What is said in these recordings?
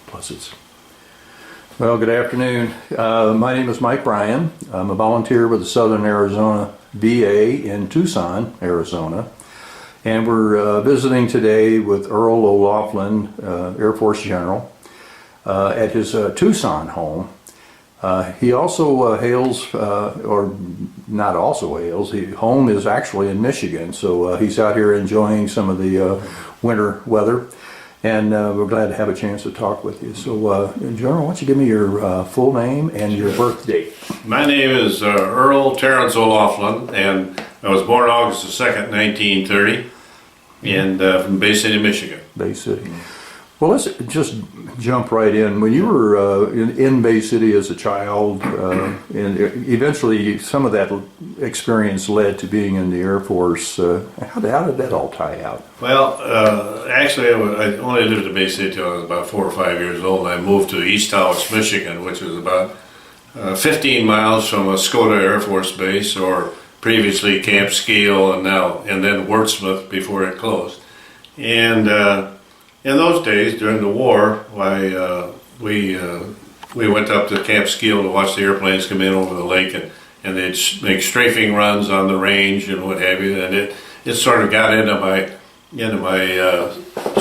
Plus it's... Well, good afternoon. My name is Mike Bryan. I'm a volunteer with the Southern Arizona VA in Tucson, Arizona. And we're visiting today with Earl OLoughlin, Air Force General, at his Tucson home. He also hails, or not also hails, home is actually in Michigan, so he's out here enjoying some of the winter weather, and we're glad to have a chance to talk with you. So, General, why don't you give me your full name and your birth date? My name is Earl Terrence OLoughlin, and I was born August the 2nd, 1930, and from Bay City, Michigan. Bay City. Well, let's just jump right in. When you were in Bay City as a child, and eventually some of that experience led to being in the Air Force, how did that all tie out? Well, actually, I only lived in Bay City till I was about 4 or 5 years old. I moved to East Taos, Michigan, which was about 15 miles from Escoda Air Force Base, or previously Camp Skeel, and then Wurtsmith before it closed. And in those days, during the war, we went up to Camp Skeel to watch the airplanes come in over the lake, and they'd make strafing runs on the range and what have you. And it sort of got into my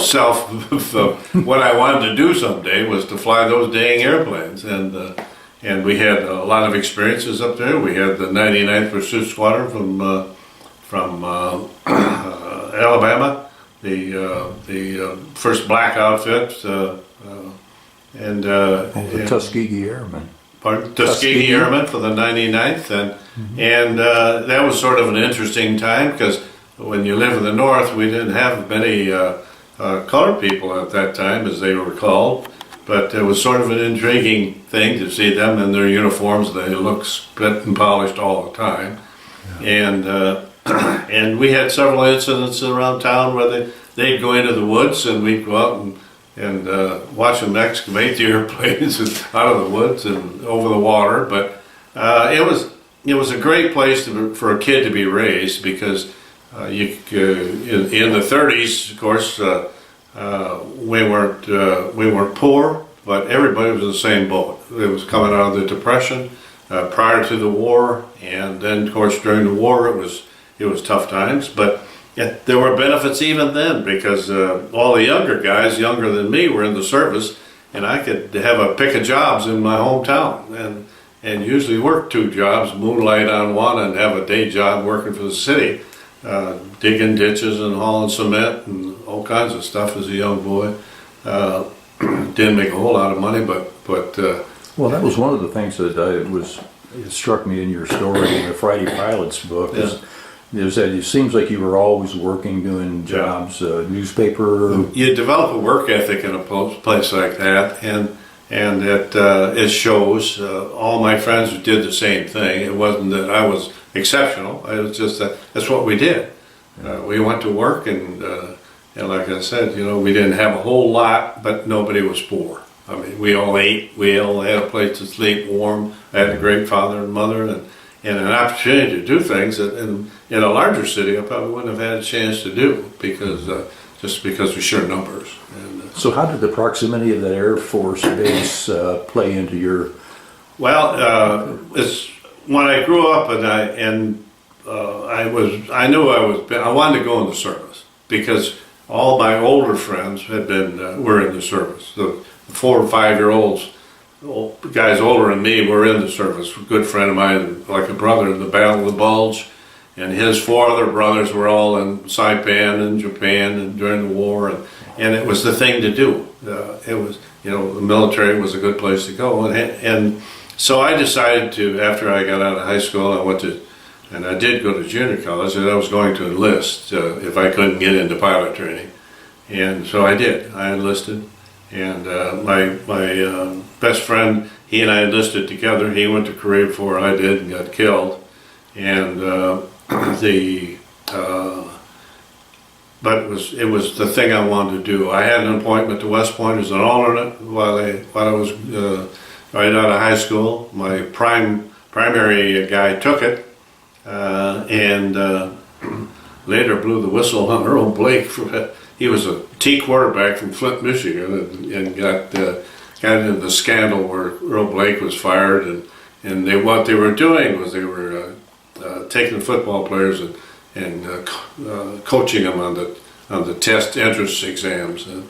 self of what I wanted to do someday was to fly those dang airplanes. And we had a lot of experiences up there. We had the 99th Pursuit Squadron from Alabama. The first black outfit, and the Tuskegee Airmen. Pardon? Tuskegee Airmen for the 99th, and that was sort of an interesting time because when you live in the North, we didn't have many colored people at that time, as they were called, but it was sort of an intriguing thing to see them in their uniforms. They looked split and polished all the time, yeah. And we had several incidents around town where they'd go into the woods and we'd go out and watch them excavate the airplanes out of the woods and over the water. But it was a great place for a kid to be raised because in the 30s, of course, we weren't poor, but everybody was in the same boat. It was coming out of the Depression prior to the war, and then of course during the war it was tough times, but there were benefits even then because all the younger guys, younger than me, were in the service, and I could have a pick of jobs in my hometown and usually work 2 jobs, moonlight on one, and have a day job working for the city, digging ditches and hauling cement and all kinds of stuff as a young boy. Didn't make a whole lot of money, but well, that was one of the things that it struck me in your story in the Friday Pilots book. Yeah. Is that it seems like you were always working, doing jobs, newspaper. You develop a work ethic in a place like that, and it shows. All my friends did the same thing. It wasn't that I was exceptional. It was just that's what we did. We went to work, and like I said, we didn't have a whole lot, but nobody was poor. I mean, we all ate. We all had a place to sleep, warm. I had a great father and mother, and an opportunity to do things that in a larger city I probably wouldn't have had a chance to do because of sheer numbers. So how did the proximity of that Air Force base play into your? Well, it's when I grew up and I wanted to go in the service because all my older friends were in the service. The 4 or 5 year olds. Guys older than me were in the service. A good friend of mine, like a brother in the Battle of the Bulge, and his 4 other brothers were all in Saipan and Japan and during the war, and it was the thing to do. It was, the military was a good place to go, and so I decided to, after I got out of high school, I did go to junior college, and I was going to enlist if I couldn't get into pilot training, and so I did. I enlisted. And my best friend, he and I enlisted together. He went to Korea before I did and got killed. And but it was the thing I wanted to do. I had an appointment to West Point as an alternate while I was right out of high school. My primary guy took it, and later blew the whistle on Earl Blake for it. he was a T quarterback from Flint, Michigan, and got into the scandal where Earl Blake was fired, and what they were doing was they were taking the football players and coaching them on the test entrance exams, and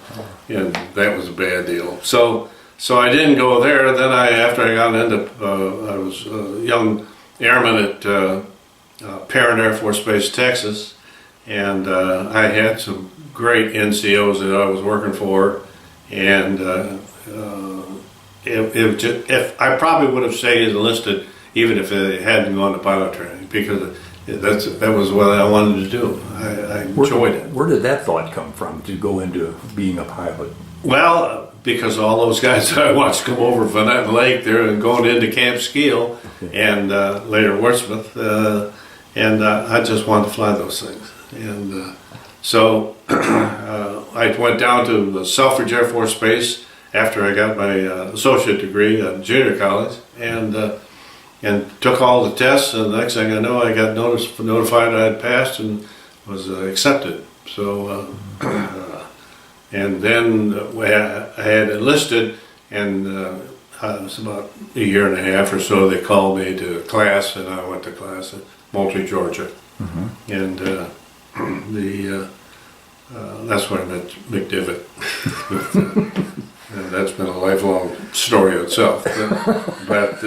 that was a bad deal. So I didn't go there. Then after I got into, I was a young airman at Parent Air Force Base, Texas, and I had some great NCOs that I was working for, and if I probably would have stayed enlisted even if it hadn't gone to pilot training, because that was what I wanted to do. I enjoyed it. Where did that thought come from, to go into being a pilot? Well, because all those guys that I watched come over from that lake there and going into Camp Skeel, and later Wordsmith, and I just wanted to fly those things. And so I went down to Selfridge Air Force Base after I got my associate degree at junior college, and took all the tests, and the next thing I know, I got notified I had passed and was accepted. So, and then I had enlisted, and it was about a year and a half or so, they called me to class, and I went to class at Moultrie, Georgia. Mm-hmm. And that's where I met Mick Divitt. And that's been a lifelong story itself. But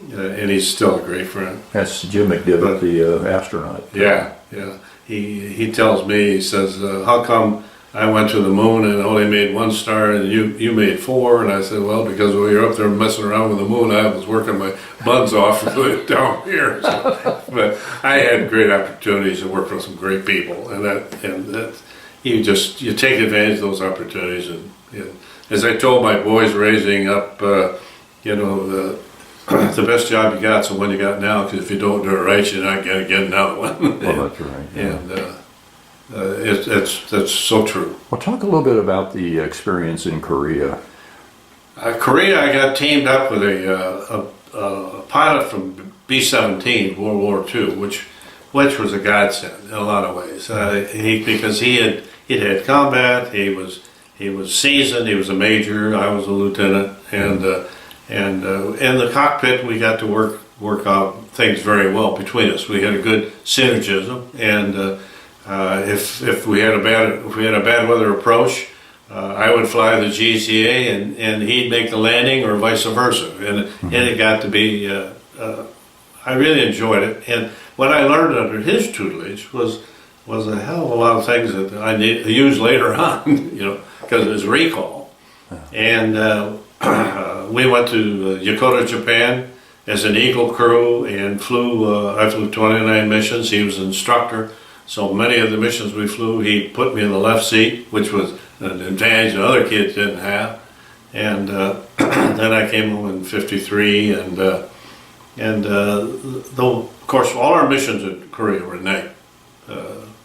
and he's still a great friend. That's Jim McDivitt, the astronaut. Yeah. He tells me, he says, how come I went to the moon and only made one star and you made 4? And I said, well, because when you're up there messing around with the moon, I was working my buns off down here. So, but I had great opportunities to work with some great people, and that you take advantage of those opportunities. And as I told my boys raising up, the best job you got's the one you got now, because if you don't do it right, you're not going to get another one. Well, that's right. Yeah. And that's so true. Well, talk a little bit about the experience in Korea. Korea, I got teamed up with a pilot from B-17, World War II, which was a godsend in a lot of ways. Because he'd had combat, he was seasoned, he was a major, I was a lieutenant, and in the cockpit we got to work out things very well between us. We had a good synergism, and if we had a bad weather approach, I would fly the GCA and he'd make the landing, or vice versa, and it got to be I really enjoyed it. And what I learned under his tutelage was a hell of a lot of things that I used later on, because it was recall. And we went to Yokota, Japan as an Eagle crew, and I flew 29 missions. He was an instructor, so many of the missions we flew, he put me in the left seat, which was an advantage that other kids didn't have. And then I came home in '53, and though of course all our missions in Korea were at night,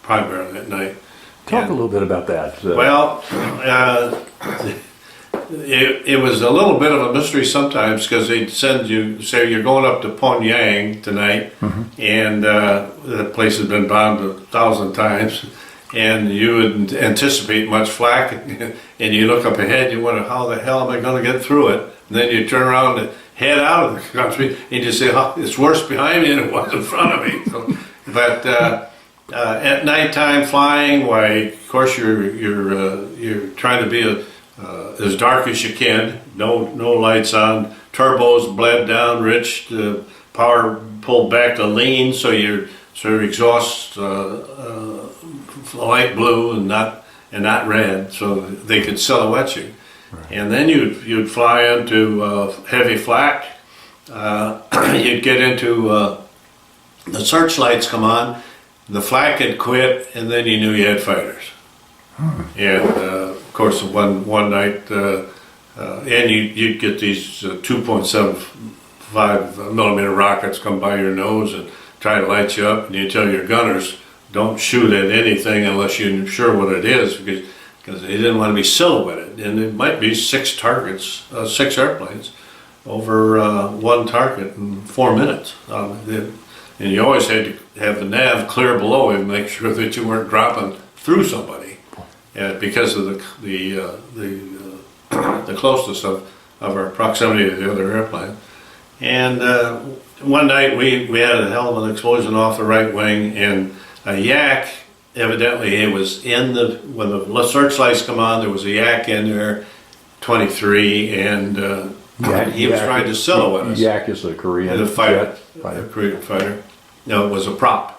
primarily at night. Talk a little bit about that. Well, it was a little bit of a mystery sometimes, because they'd send you, say you're going up to Pyongyang tonight, and the place has been bombed 1,000 times, and you would anticipate much flak, and you look up ahead, you wonder, how the hell am I going to get through it? And then you turn around and head out of the country, and you say, oh, it's worse behind me than it was in front of me. So, but at nighttime flying, why, of course you're trying to be as dark as you can, no lights on, turbos bled down rich, the power pulled back to lean, so your exhaust light blue and not red, so they could silhouette you. Right. And then you'd fly into heavy flak. You'd get into the searchlights come on, the flak had quit, and then you knew you had fighters. And of course, one night, and you'd get these 2.75 millimeter rockets come by your nose and try to light you up, and you tell your gunners, don't shoot at anything unless you're sure what it is, because they didn't want to be silhouetted. And it might be 6 airplanes over one target in 4 minutes. and you always had to have the nav clear below and make sure that you weren't dropping through somebody, because of the closeness of our proximity to the other airplane. And one night we had a hell of an explosion off the right wing, and a yak, evidently it was when the searchlights come on, there was a yak in there, 23, and he was trying to silhouette us. Yak is a Korean fighter. A Korean fighter. No, it was a prop,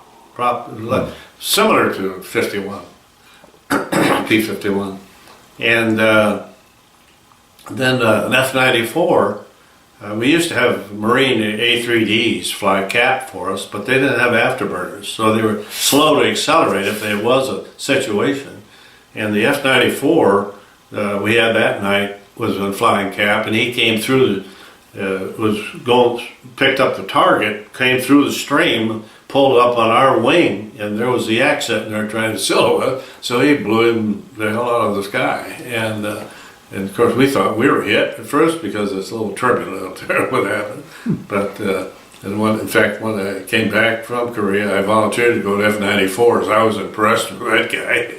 similar to 51, P-51. And then an F-94, we used to have Marine A3Ds fly cap for us, but they didn't have afterburners, so they were slow to accelerate if there was a situation. And the F-94 we had that night was on flying cap, and he came through picked up the target, came through the stream, pulled up on our wing, and there was the yak sitting there trying to silhouette, so he blew him the hell out of the sky. And of course we thought we were hit at first because it's a little turbulent up there, what happened. But in fact, when I came back from Korea, I volunteered to go to F-94s. I was impressed with that guy.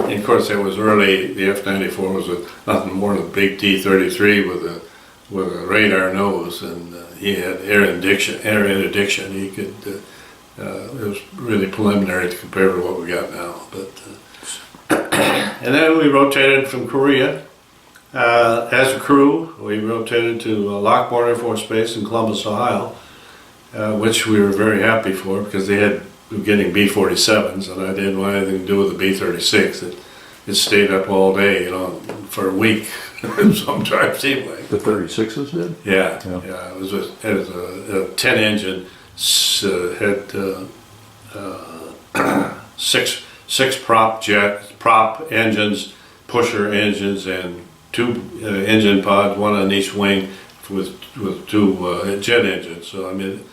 And of course, it was early. The F-94 was nothing more than a big T-33 with a radar nose, and he had air interdiction. He could. It was really preliminary to compare to what we got now. But and then we rotated from Korea. As a crew, we rotated to Lockbourne Air Force Base in Columbus, Ohio, which we were very happy for because we were getting B-47s, and I didn't want anything to do with the B-36. It stayed up all day, for a week. Sometimes seemed like the 36s did. Yeah. It was a 10-engine, had six prop engines, pusher engines, and two engine pods, one on each wing, with two jet engines. So I mean,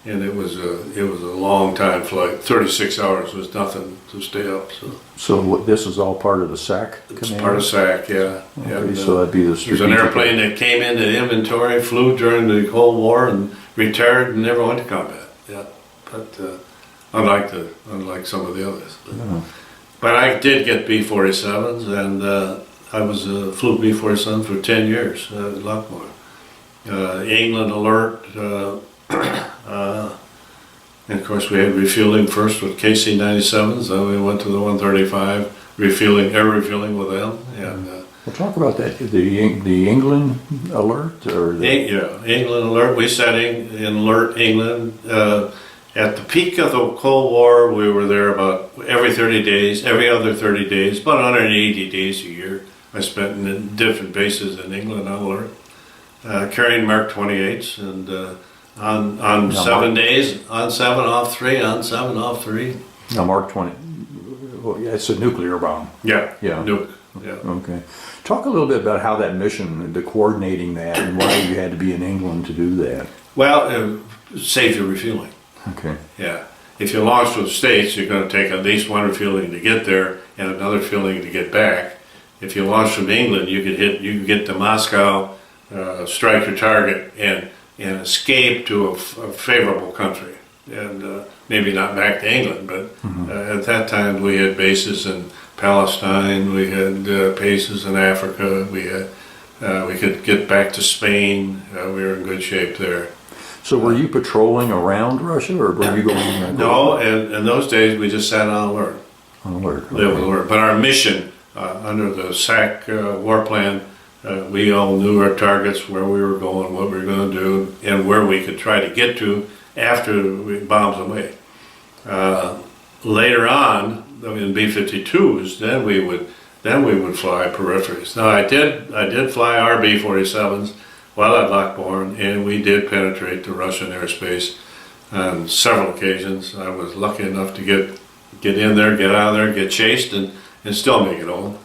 and it was a long time flight. 36 hours was nothing to stay up. So this is all part of the SAC It's command? part of SAC, yeah. Okay, And, so that'd be the there's an airplane that came into inventory, flew during the Cold War, and retired and never went to combat. Yeah, but unlike some of the others. But I did get B-47s, and I flew B-47 for 10 years at Lockbourne. England Alert, and of course we had refueling first with KC-97s, then we went to the 135, air refueling with them. And well, talk about that, the England Alert? England Alert, we sat in Alert, England. At the peak of the Cold War, we were there about every other 30 days, about 180 days a year. I spent in different bases in England on Alert, carrying Mark 28s, and on 7 days, on 7, off 3, on 7, off 3. Now Mark 20, well, yeah, it's a nuclear bomb. Yeah. Nuke. Yeah. Okay. Talk a little bit about how that mission, the coordinating that, and why you had to be in England to do that. Well, save your refueling. Okay. Yeah. If you launch from the States, you're going to take at least one refueling to get there and another refueling to get back. If you launch from England, you could get to Moscow, strike your target, and escape to a favorable country, and maybe not back to England, but at that time we had bases in Palestine, we had bases in Africa, we could get back to Spain. We were in good shape there. So were you patrolling around Russia, or were you going? No, in those days we just sat on alert. On alert. Okay. Live alert. But our mission under the SAC war plan, we all knew our targets, where we were going, what we were going to do, and where we could try to get to after we bombed away. Later on, in B-52s, then we would fly peripheries. Now I did fly our B-47s while at Lockbourne, and we did penetrate the Russian airspace on several occasions. I was lucky enough to get in there, get out of there, get chased, and still make it home.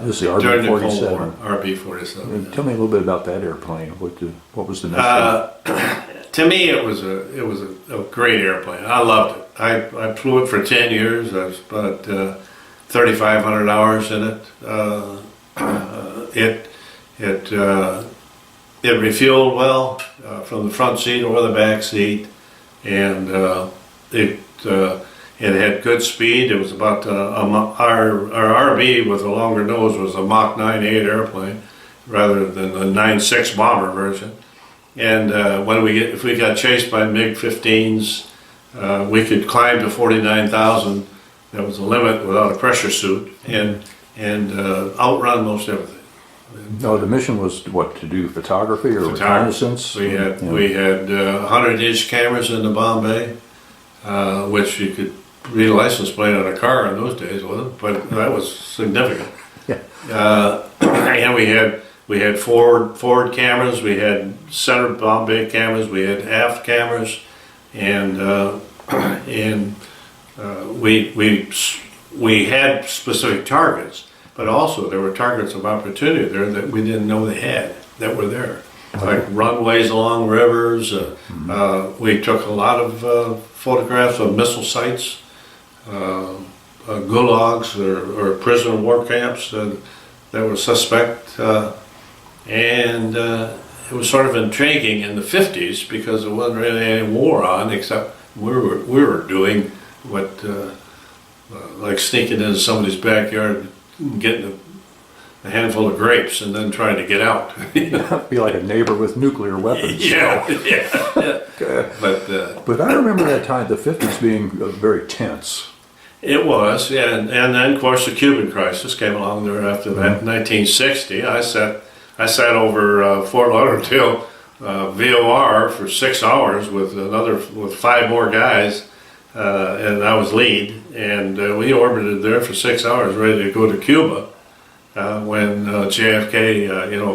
This is the RB-47. RB-47. Tell me a little bit about that airplane. What was the mission? To me, it was a great airplane. I loved it. I flew it for 10 years. I was about 3,500 hours in it. It refueled well from the front seat or the back seat, and it had good speed. It was about our RB with a longer nose was a Mach 9.8 airplane rather than the 9.6 bomber version. And if we got chased by MiG-15s, we could climb to 49,000. That was the limit without a pressure suit, and outrun most everything. No, the mission was what, to do photography or reconnaissance? We had 100-inch cameras in the bomb bay, which you could read a license plate on a car in those days, wasn't it? But that was significant. Yeah. And we had forward cameras, we had center bomb bay cameras, we had aft cameras, and we had specific targets. But also there were targets of opportunity there that we didn't know they had, that were there. Like runways along rivers. We took a lot of photographs of missile sites, gulags or prisoner war camps that were suspect. And it was sort of intriguing in the 50s because there wasn't really any war on, except we were doing what, like sneaking into somebody's backyard, getting a handful of grapes and then trying to get out. Be like a neighbor with nuclear weapons. Yeah. But I remember that time, the 50s, being very tense. It was, yeah, and then of course the Cuban crisis came along there after that. 1960, I sat over Fort Lauderdale VOR for 6 hours with 5 more guys. And I was lead, and we orbited there for 6 hours, ready to go to Cuba when JFK,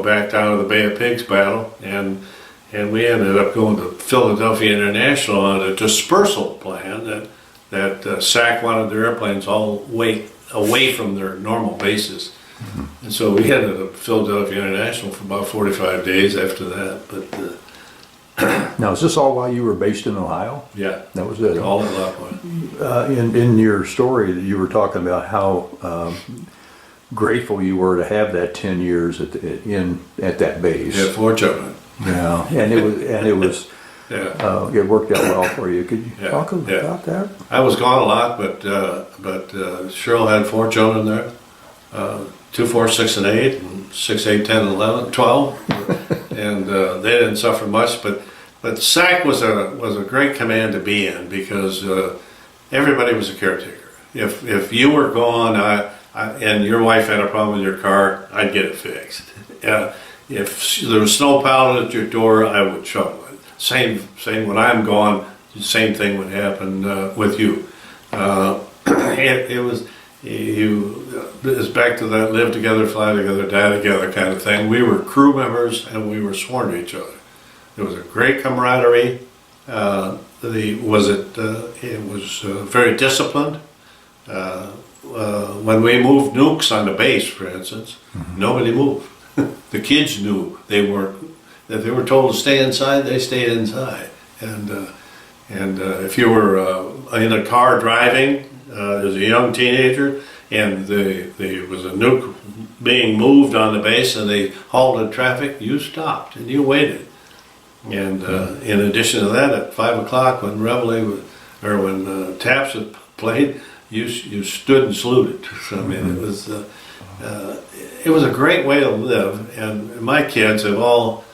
backed out of the Bay of Pigs battle, and we ended up going to Philadelphia International on a dispersal plan that SAC wanted their airplanes all away from their normal bases, and so we ended up at Philadelphia International for about 45 days after that, but. Now, is this all while you were based in Ohio? Yeah, that was it. All in Loughlin. In your story, that you were talking about how grateful you were to have that 10 years at that base. Yeah, 4 children. Yeah, and it was yeah. It worked out well for you. Could you talk about that? I was gone a lot, but Cheryl had 4 children there. 2, 4, 6, and 8, and 6, 8, 10, 11, 12, and they didn't suffer much. But SAC was a great command to be in because everybody was a caretaker. If you were gone, and your wife had a problem with your car, I'd get it fixed. If there was snow piled at your door, I would shovel it. Same when I'm gone. The same thing would happen with you. It was. It's back to that live together, fly together, die together kind of thing. We were crew members and we were sworn to each other. There was a great camaraderie. It was very disciplined. When we moved nukes on the base, for instance, nobody moved. The kids knew that they were told to stay inside. They stayed inside. And if you were in a car driving as a young teenager, and there was a nuke being moved on the base, and they halted traffic, you stopped and you waited. And in addition to that, at 5 o'clock when when taps had played, you stood and saluted. So, I mean, it was a great way to live, and my kids have all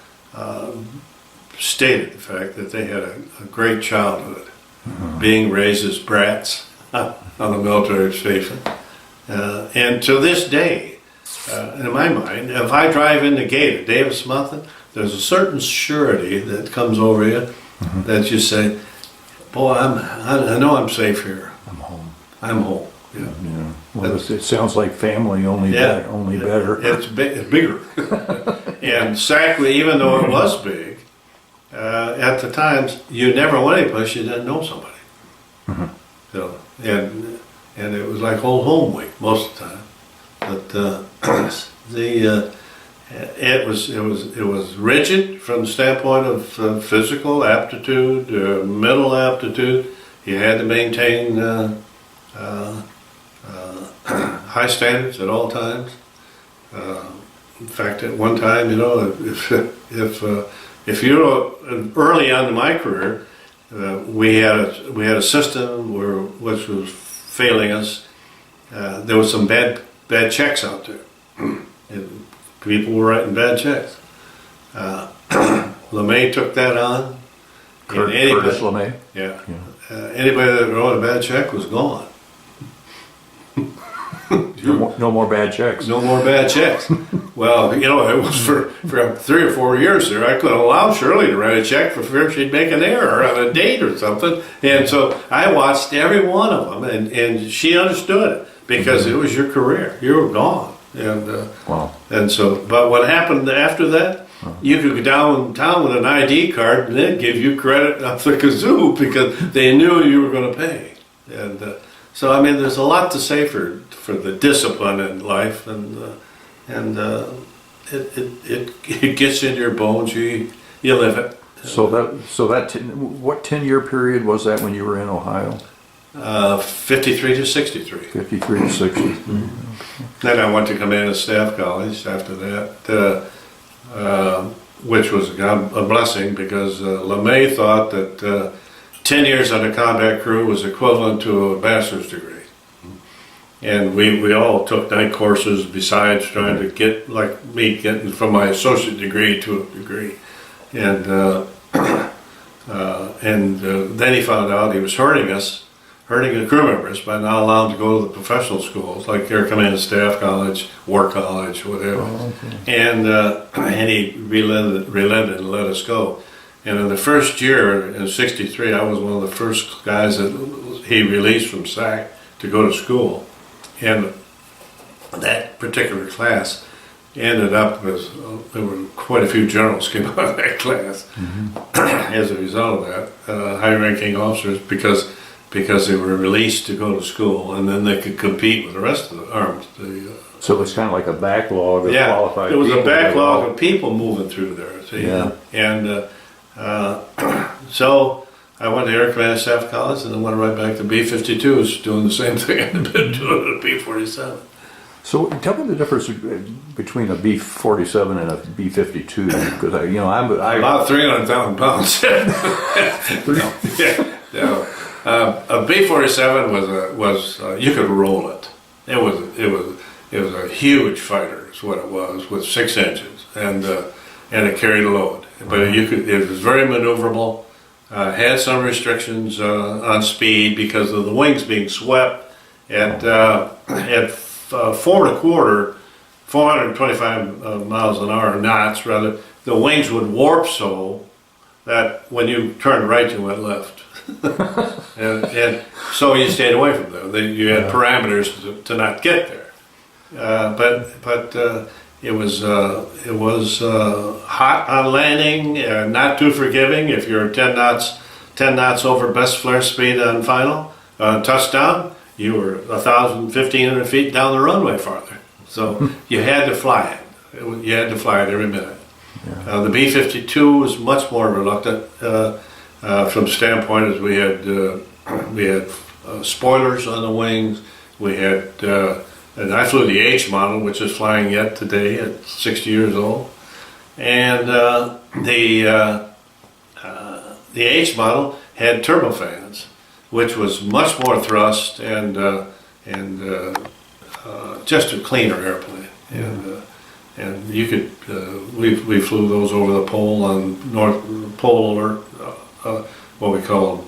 stated the fact that they had a great childhood, being raised as brats on a military station. And to this day, in my mind, if I drive in the gate at Davis Mountain, there's a certain surety that comes over you that you say, boy, I know I'm safe here. I'm home. I'm home. Yeah. Yeah. Well, it sounds like family, only better. It's bigger. And SAC, even though it was big, at the times, you never went anyplace you didn't know somebody. So, and it was like old home week most of the time. But it was rigid from the standpoint of physical aptitude, mental aptitude. You had to maintain high standards at all times. In fact, at one time, if you early on in my career, we had a system which was failing us. There was some bad checks out there. And people were writing bad checks. LeMay took that on. Curtis LeMay. Yeah. Anybody that wrote a bad check was gone. No more bad checks. No more bad checks. Well, it was for 3 or 4 years there. I couldn't allow Shirley to write a check for fear she'd make an error on a date or something. And so I watched every one of them, and she understood it because it was your career. You were gone. And wow. And so, but what happened after that? You could go downtown with an ID card, and they'd give you credit off the kazoo because they knew you were going to pay. And so, I mean, there's a lot to say for the discipline in life, and it gets in your bones. You live it. What 10-year period was that when you were in Ohio? 53 to 63. 53 to 63. Then I went to Command Staff College after that, which was a blessing because LeMay thought that 10 years on a combat crew was equivalent to a bachelor's degree. And we all took night courses besides trying to get, like me, getting from my associate degree to a degree. And then he found out he was hurting the crew members by not allowing them to go to the professional schools like Air Command Staff College, War College, whatever. Oh, okay. And he relented and let us go. And in the first year, in '63, I was one of the first guys that he released from SAC to go to school. And that particular class ended up as there were quite a few generals came out of that class as a result of that, high-ranking officers, because they were released to go to school, and then they could compete with the rest of the arms. So it was kind of like a backlog of qualified people. It was a backlog of people moving through there. See? Yeah. And so I went to Air Command Staff College, and then went right back to B-52s, doing the same thing I'd been doing at B-47. So tell me the difference between a B-47 and a B-52, because about 300,000 pounds. Yeah. A B-47 was you could roll it. It was a huge fighter, is what it was, with 6 engines, and it carried a load. But it was very maneuverable. Had some restrictions on speed because of the wings being swept at 425 miles an hour, knots rather. The wings would warp so that when you turned right, you went left. and so you stayed away from them. You had parameters to not get there. But it was hot on landing, not too forgiving. If you're 10 knots over best flare speed on final touchdown, you were 1,500 feet down the runway farther. So you had to fly it. You had to fly it every minute. Yeah. The B-52 was much more reluctant from the standpoint as we had spoilers on the wings. We had, and I flew the H model, which is flying yet today at 60 years old. And the H model had turbofans, which was much more thrust and just a cleaner airplane. And you could we flew those over the pole on North Pole Alert, what we call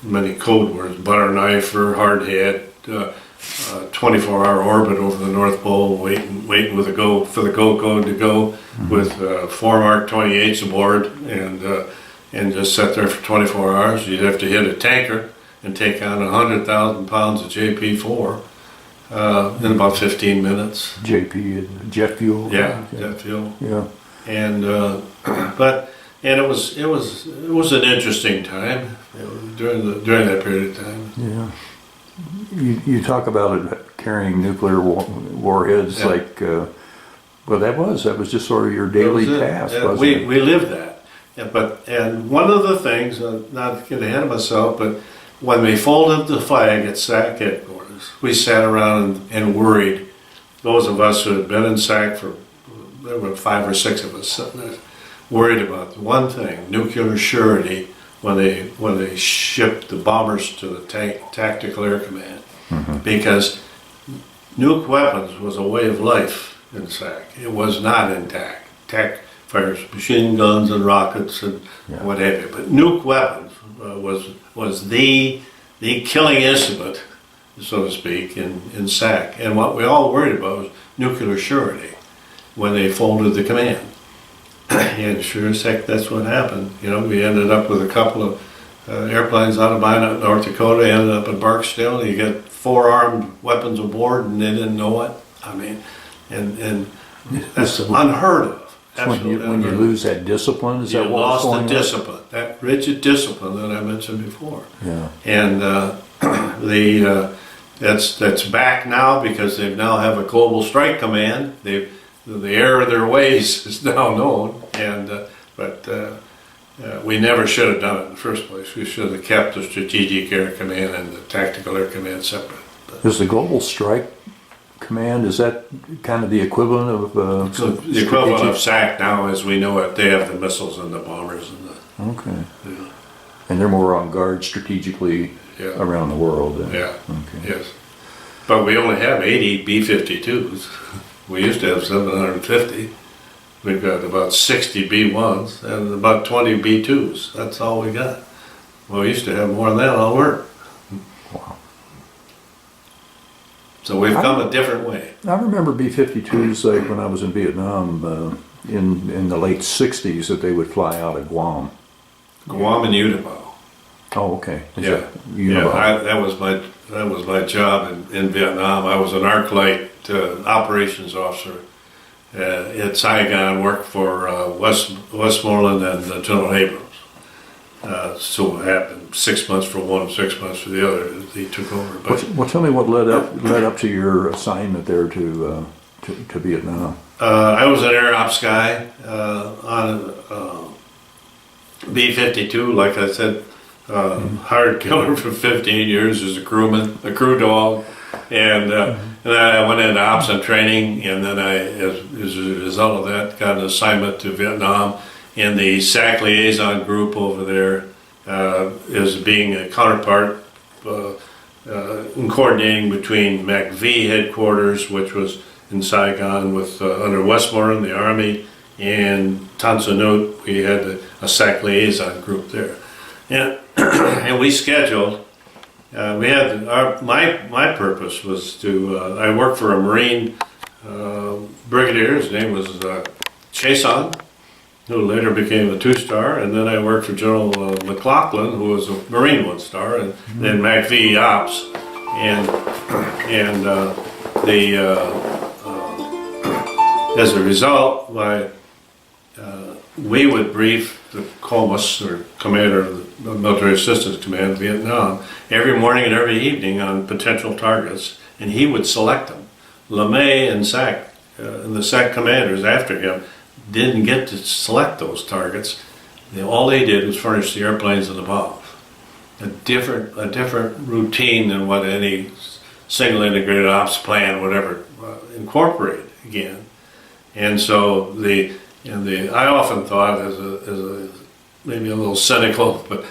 many code words, butter knife or hard head, 24-hour orbit over the North Pole, waiting for the go code to go with 4 Mark 28s aboard, and just sat there for 24 hours. You'd have to hit a tanker and take on 100,000 pounds of JP4 in about 15 minutes. JP, jet fuel. Yeah, jet fuel. Yeah. And it was an interesting time during that period of time. Yeah. You talk about it carrying nuclear warheads, like that was just sort of your daily task. Wasn't it? We lived that. And one of the things, not to get ahead of myself, but when we folded the flag at SAC headquarters, we sat around and worried. Those of us who had been in SAC there were 5 or 6 of us sitting there, worried about one thing: nuclear surety when they shipped the bombers to the Tactical Air Command, because nuke weapons was a way of life in SAC. It was not in TAC. TAC fires machine guns and rockets and what have you, but nuke weapons was the killing instrument, so to speak, in SAC. And what we all worried about was nuclear surety when they folded the command. And sure as heck, that's what happened. You know, we ended up with a couple of airplanes out of Minot, North Dakota, ended up in Barksdale. You get 4 armed weapons aboard, and they didn't know it. I mean, and that's unheard of. When you lose that discipline, is that what was lost going the on? discipline, that rigid discipline that I mentioned before. Yeah. And that's back now because they now have a global strike command. The error of their ways is now known, but we never should have done it in the first place. We should have kept the Strategic Air Command and the Tactical Air Command separate. Is the Global Strike Command, is that kind of the equivalent of So the equivalent of SAC now, as we know it, they have the missiles and the bombers and the. Okay. Yeah. And they're more on guard strategically around the world. Then. Yeah. Okay. Yes. But we only have 80 B-52s. We used to have 750. We've got about 60 B-1s and about 20 B-2s. That's all we got. Well, we used to have more than that on work. Wow. So we've come a different way. I remember B-52s like when I was in Vietnam in the late 60s that they would fly out of Guam. Guam and Utah. Oh, okay. Yeah, that was my job in Vietnam. I was an ArcLight operations officer at Saigon. Worked for Westmoreland and General Abrams. So it happened 6 months for one, 6 months for the other. He took over. But well, tell me what led up to your assignment there to Vietnam. I was an air ops guy on B-52, like I said. Hired killer for 15 years as a crewman, a crew dog, and I went into ops and training, and then as a result of that, got an assignment to Vietnam in the SAC liaison group over there, as being a counterpart in coordinating between MACV headquarters, which was in Saigon with under Westmoreland, the Army, and Tan Son Nhut. We had a SAC liaison group there. And we scheduled. We had my purpose was to. I worked for a Marine brigadier. His name was Chason, who later became a 2-star, and then I worked for General McLaughlin, who was a Marine 1-star, and then MACV Ops, and as a result, we would brief the COMAS, or Commander of the Military Assistance Command of Vietnam, every morning and every evening on potential targets, and he would select them. LeMay and SAC, and the SAC commanders after him, didn't get to select those targets. All they did was furnish the airplanes and the bombs. A different routine than what any single integrated ops plan would ever incorporate again. And so I often thought, as a maybe a little cynical, but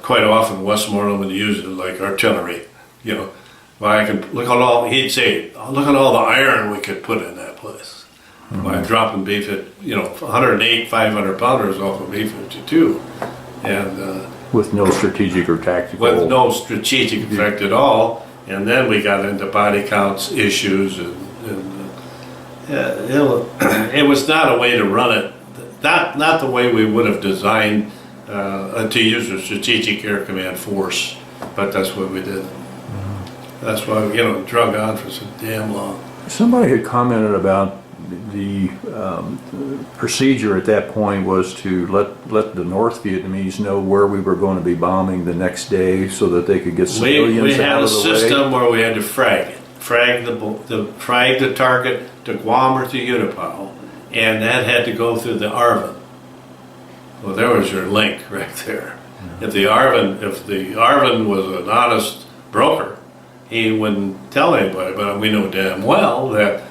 quite often Westmoreland would use it like artillery. You know, I can look at all. He'd say, "Look at all the iron we could put in that place." By dropping B-52, 108 500-pounders off of B-52, and with no strategic or tactical. With no strategic effect at all. And then we got into body counts issues, and it was not a way to run it. Not the way we would have designed to use a Strategic Air Command force, but that's what we did. That's why it drug on for so damn long. Somebody had commented about the procedure at that point was to let the North Vietnamese know where we were going to be bombing the next day, so that they could get civilians out of the way. We had a system where we had to frag the target to Guam or to Utah, and that had to go through the ARVN. Well, there was your link right there. Yeah. If the ARVN was an honest broker, he wouldn't tell anybody. But we know damn well that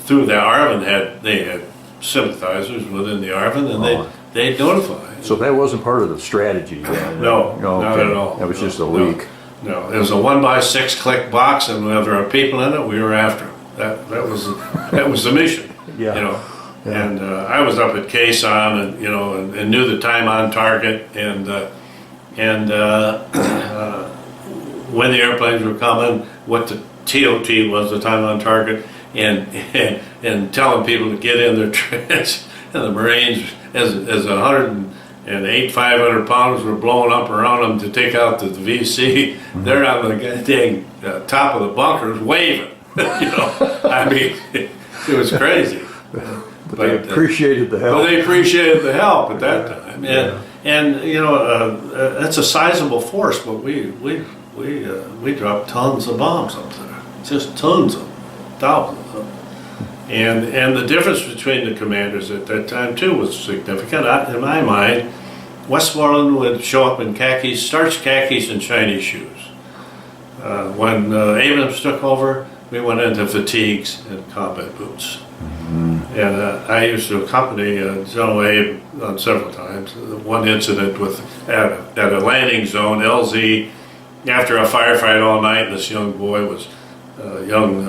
through the ARVN they had sympathizers within the ARVN, and they'd notify. So that wasn't part of the strategy then? No, Oh, not okay. at all. That was just a No. leak. No, it was a 1x6 click box, and if there were people in it, we were after them. That was the mission. Yeah. You know, Yeah. and I was up at Quezon, and you know, and knew the time on target, and when the airplanes were coming, what the TOT was, the time on target, and telling people to get in their trench, and the Marines, as 108, 500 pounds were blowing up around them to take out the VC, they're on the dang top of the bunkers waving. You know, I mean, it was crazy. But they appreciated the help. But they appreciated the help at that time, and you know, that's a sizable force, but we dropped tons of bombs up there, just tons of them, thousands of them. And the difference between the commanders at that time too was significant. In my mind, Westmoreland would show up in khakis, starched khakis and shiny shoes. When Abrams took over, we went into fatigues and combat boots. And I used to accompany General Abe on several times. One incident at a landing zone, LZ, after a firefight all night, this young boy was, young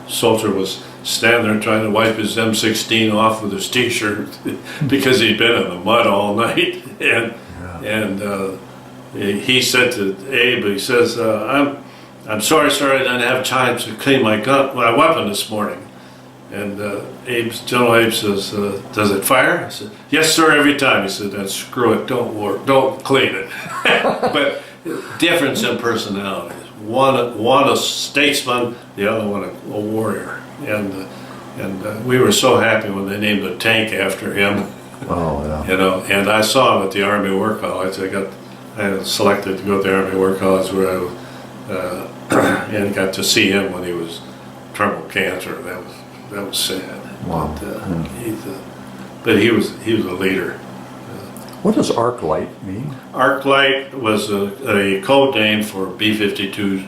soldier was standing there trying to wipe his M16 off with his T-shirt because he'd been in the mud all night. And he said to Abe, he says, I'm sorry, sir, I didn't have time to clean my weapon this morning. And General Abe says, does it fire? I said, yes, sir, every time. He said, then screw it, don't clean it. But difference in personalities. One a statesman, the other one a warrior. And we were so happy when they named a tank after him. Oh, yeah. You know, and I saw him at the Army War College. I was selected to go to the Army War College where I and got to see him when he was terminal cancer. That was sad. Wow. But he was a leader. What does arc light mean? Arc light was a code name for B-52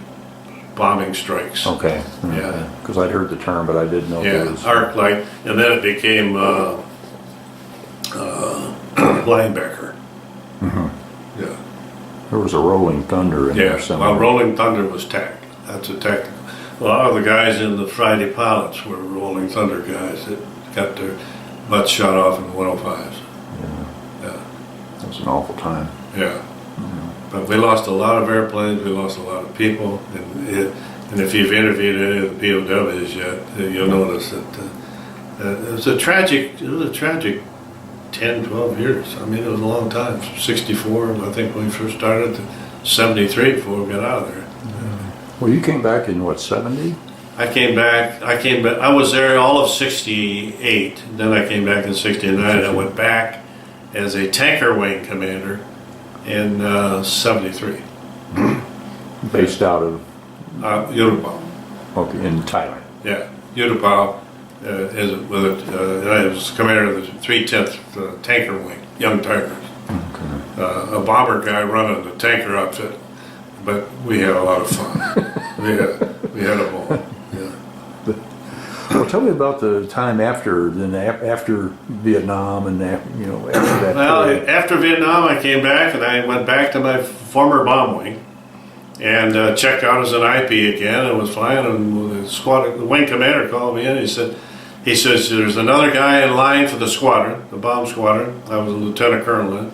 bombing strikes. Okay. Yeah. Because I'd heard the term, but I didn't know Yeah, it was. arc light, and then it became linebacker. Yeah. There was a Rolling Thunder in there Yeah, somewhere. well, Rolling Thunder was tech. That's a technical. A lot of the guys in the Friday pilots were Rolling Thunder guys that got their butts shot off in 105s. Yeah. It was an awful time. Yeah. But we lost a lot of airplanes, we lost a lot of people, and if you've interviewed any of the POWs yet, you'll notice that it was a tragic 10, 12 years. I mean, it was a long time. From 64, I think when we first started, to 73 before we got out of there. Well, you came back in what, 70? I came back. I was there all of 68. Then I came back in 69. I went back as a tanker wing commander in 73. Based out of, Utapao. okay, in Thailand. Yeah, Utapao I was commander of the 310th tanker wing, Young Tigers. Okay. A bomber guy running the tanker outfit, but we had a lot of fun. we had a ball. Yeah. Well, tell me about the time after Vietnam and after that. Well, period. after Vietnam, I came back and I went back to my former bomb wing and checked out as an IP again and was flying. And the wing commander called me in. He says, there's another guy in line for the squadron, the bomb squadron. I was a lieutenant colonel then.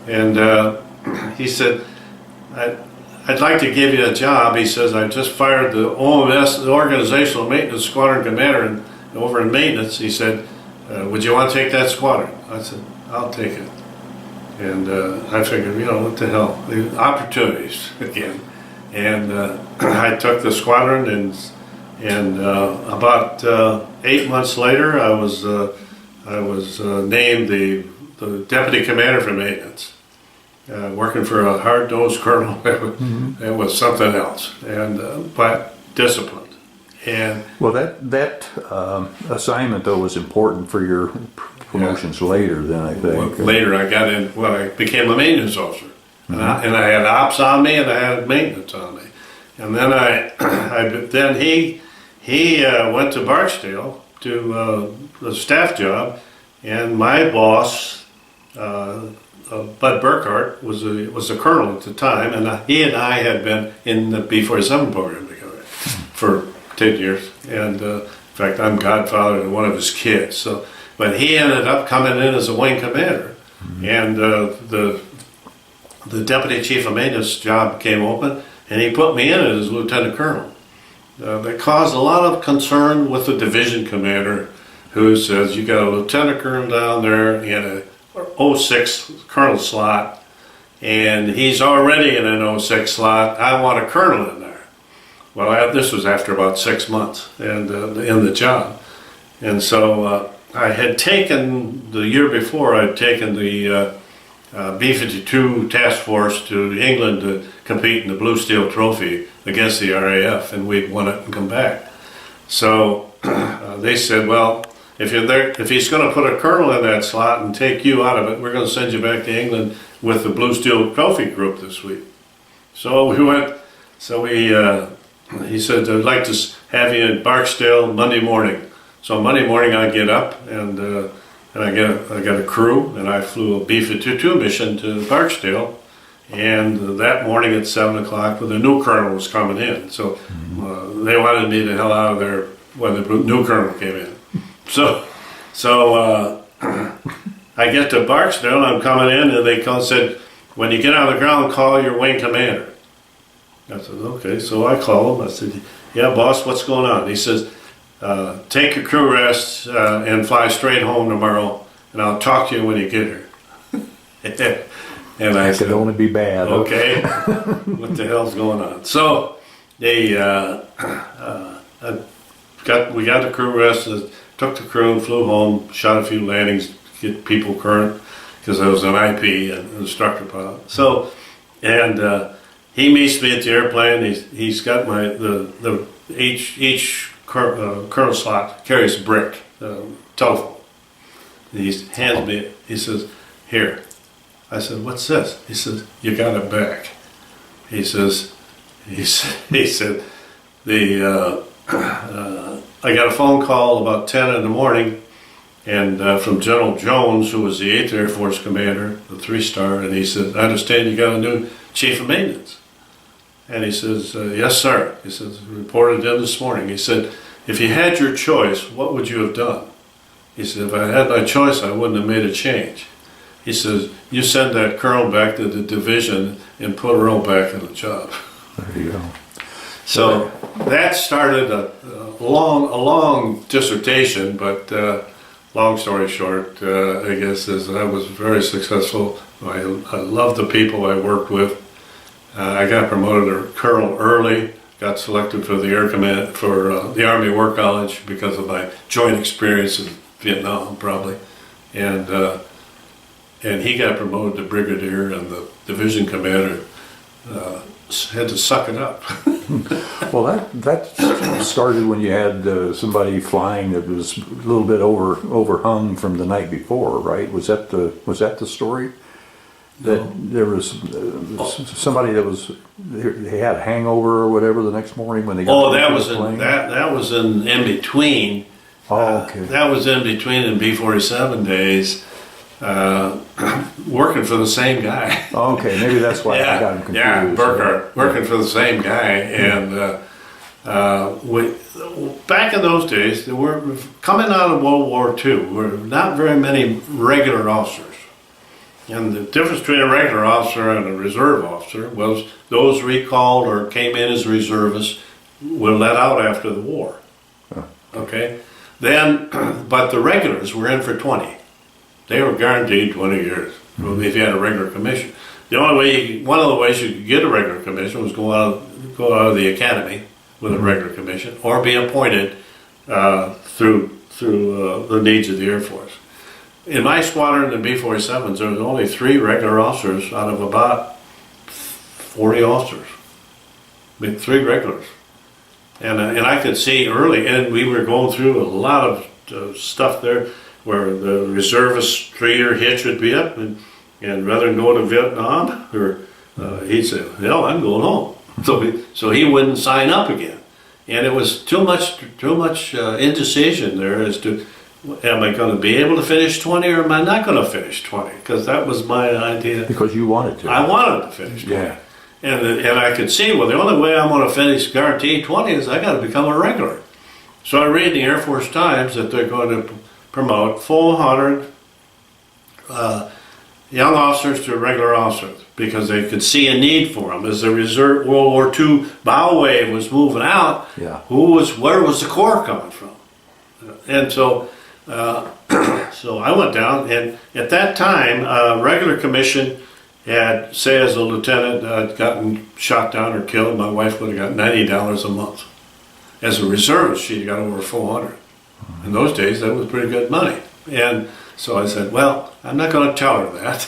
And he said, I'd like to give you a job. He says, I just fired the OMS, the Organizational Maintenance Squadron Commander over in maintenance. He said, would you want to take that squadron? I said, I'll take it. And I figured, what the hell, the opportunities again. And I took the squadron, and about 8 months later, I was named the deputy commander for maintenance. Working for a hard-nosed colonel, it was something else, but disciplined. And well, that assignment though was important for your promotions later. Then I think later I got in. Well, I became a maintenance officer, and I had ops on me, and I had maintenance on me. And then then he went to Barksdale to the staff job, and my boss Bud Burkhart was a colonel at the time, and he and I had been in the B-47 program together for 10 years. And in fact, I'm godfather to one of his kids. So, but he ended up coming in as a wing commander, and the deputy chief of maintenance job came open, and he put me in as lieutenant colonel. That caused a lot of concern with the division commander, who says, you got a lieutenant colonel down there in a 06 colonel slot, and he's already in an 06 slot. I want a colonel in there. Well, this was after about 6 months and in the job. And so I had taken, the year before, I'd taken the B-52 task force to England to compete in the Blue Steel Trophy against the RAF, and we'd won it and come back. So they said, well, if you're there, if he's going to put a colonel in that slot and take you out of it, we're going to send you back to England with the Blue Steel Trophy group this week. So we went. So he said, I'd like to have you in Barksdale Monday morning. So Monday morning I get up and I got a crew, and I flew a B-52 mission to Barksdale. And that morning at 7 o'clock, the new colonel was coming in. So they wanted me the hell out of there when the new colonel came in. So I get to Barksdale, I'm coming in, and they said, when you get on the ground, call your wing commander. I said, okay. So I call him. I said, yeah, boss, what's going on? He says, take your crew rest and fly straight home tomorrow, and I'll talk to you when you get here. And I said, could only be bad. Okay, what the hell's going on? So they we got the crew rest, took the crew, flew home, shot a few landings, get people current, because I was an IP, an instructor pilot. So, and he meets me at the airplane. He's got each colonel slot carries a brick, telephone. He hands me it. He says, here. I said, what's this? He says, you got it back. He said, I got a phone call about 10 in the morning, and from General Jones, who was the 8th Air Force commander, the 3-star, and he said, I understand you got a new chief of maintenance. And he says, yes, sir. He says, reported in this morning. He said, if you had your choice, what would you have done? He said, if I had my choice, I wouldn't have made a change. He says, you send that colonel back to the division and put Earl back in the job. There you go. So that started a long dissertation, but long story short, I guess is I was very successful. I loved the people I worked with. I got promoted to colonel early, got selected for the Air Command, for the Army War College because of my joint experience in Vietnam, probably. And he got promoted to brigadier, and the division commander had to suck it up. Well, that started when you had somebody flying that was a little bit overhung from the night before, right? Was that the story? That there was somebody they had a hangover or whatever the next morning when they got the plane? That was in between. Oh, okay. That was in between in B-47 days. Working for the same guy. Oh, okay, maybe that's why I got him confused. Yeah, Burkhart, working for the same guy, and back in those days, there were coming out of World War II. Were not very many regular officers, and the difference between a regular officer and a reserve officer was those recalled or came in as reservists were let out after the war. Oh. Okay, then, but the regulars were in for 20. They were guaranteed 20 years if you had a regular commission. One of the ways you could get a regular commission was go out of the academy with a regular commission, or be appointed through the needs of the Air Force. In my squadron, the B-47s, there was only 3 regular officers out of about 40 officers. I mean, 3 regulars, and I could see early, and we were going through a lot of stuff there, where the reservist streeter hitch would be up, and rather than go to Vietnam, or he'd say, "Hell, I'm going home." So he wouldn't sign up again, and it was too much indecision there as to am I going to be able to finish 20 or am I not going to finish 20? Because that was my idea. Because you wanted to. I wanted to finish 20. Yeah. And I could see, well, the only way I'm going to finish guaranteed 20 is I got to become a regular. So I read in the Air Force Times that they're going to promote 400 young officers to regular officers because they could see a need for them. As the reserve World War II bow wave was moving out, Yeah. where was the Corps coming from? And so, so I went down, and at that time, regular commission had, say as a lieutenant, gotten shot down or killed, my wife would have got $90 a month. As a reservist, she got over 400. In those days, that was pretty good money. And so I said, well, I'm not going to tell her that.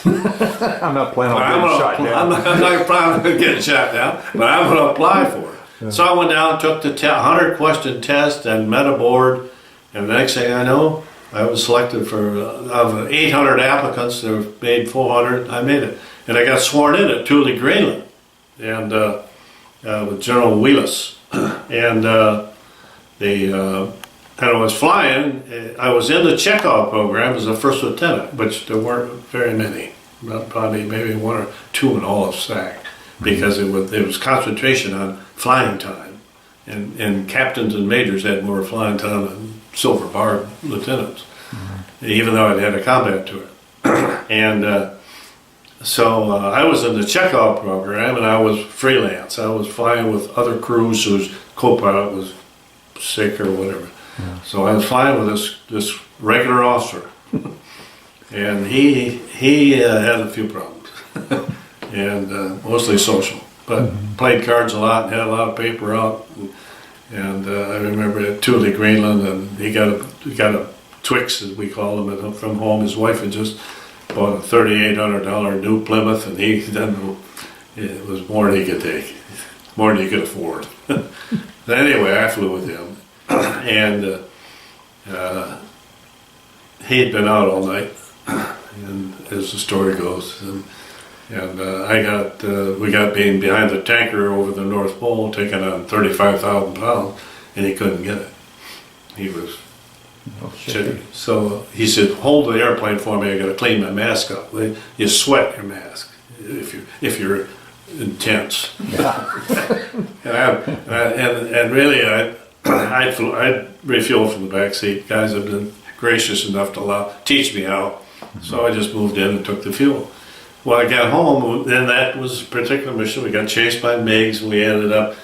I'm not planning on getting shot down. I'm not planning on getting shot down, but I'm going to apply for it. Yeah. So I went down, took the 100-question test, and met a board. And the next thing I know, I was selected for, of 800 applicants, there were made 400, I made it. And I got sworn in at Thule, Greenland, and with General Wheelis. And and I was flying. I was in the Chekhov program as a first lieutenant, which there weren't very many, probably maybe one or two in all of SAC, because it was concentration on flying time, and captains and majors had more flying time than silver bar lieutenants, even though I'd had a combat tour. And so I was in the Chekhov program, and I was freelance. I was flying with other crews whose co-pilot was sick or whatever. Yeah. So I was flying with this regular officer, and he had a few problems, and mostly social, but played cards a lot and had a lot of paper out. And I remember at Thule, Greenland, and he got a Twix, as we call them, from home. His wife had just bought a $3,800 new Plymouth, and it was more than he could take, more than he could afford. But anyway, I flew with him. And he'd been out all night, and as the story goes, and we got being behind the tanker over the North Pole, taking on 35,000 pounds, and he couldn't get it. He was shitty. So he said, "Hold the airplane for me. I got to clean my mask up." You sweat your mask if you're intense. Yeah. and really, I'd refuel from the back seat. Guys have been gracious enough to teach me how. So I just moved in and took the fuel. When I got home, then that was a particular mission. We got chased by MiGs, and we ended up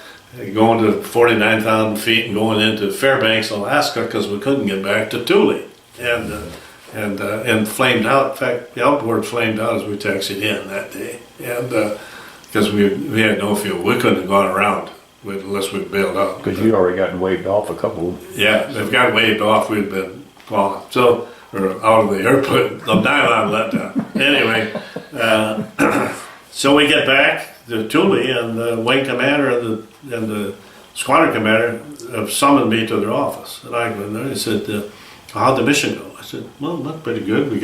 going to 49,000 feet and going into Fairbanks, Alaska, because we couldn't get back to Thule. And flamed out. In fact, the outboard flamed out as we taxied in that day. And because we had no fuel. We couldn't have gone around unless we'd bailed out. Because you'd already gotten waved off a couple. Yeah, they've got waved off, we'd been gone. So, or out of the airplane, the nylon let down. Anyway, so we get back to Thule, and the wing commander and the squadron commander summoned me to their office. And I go in there and said, how'd the mission go? I said, well, not pretty good. We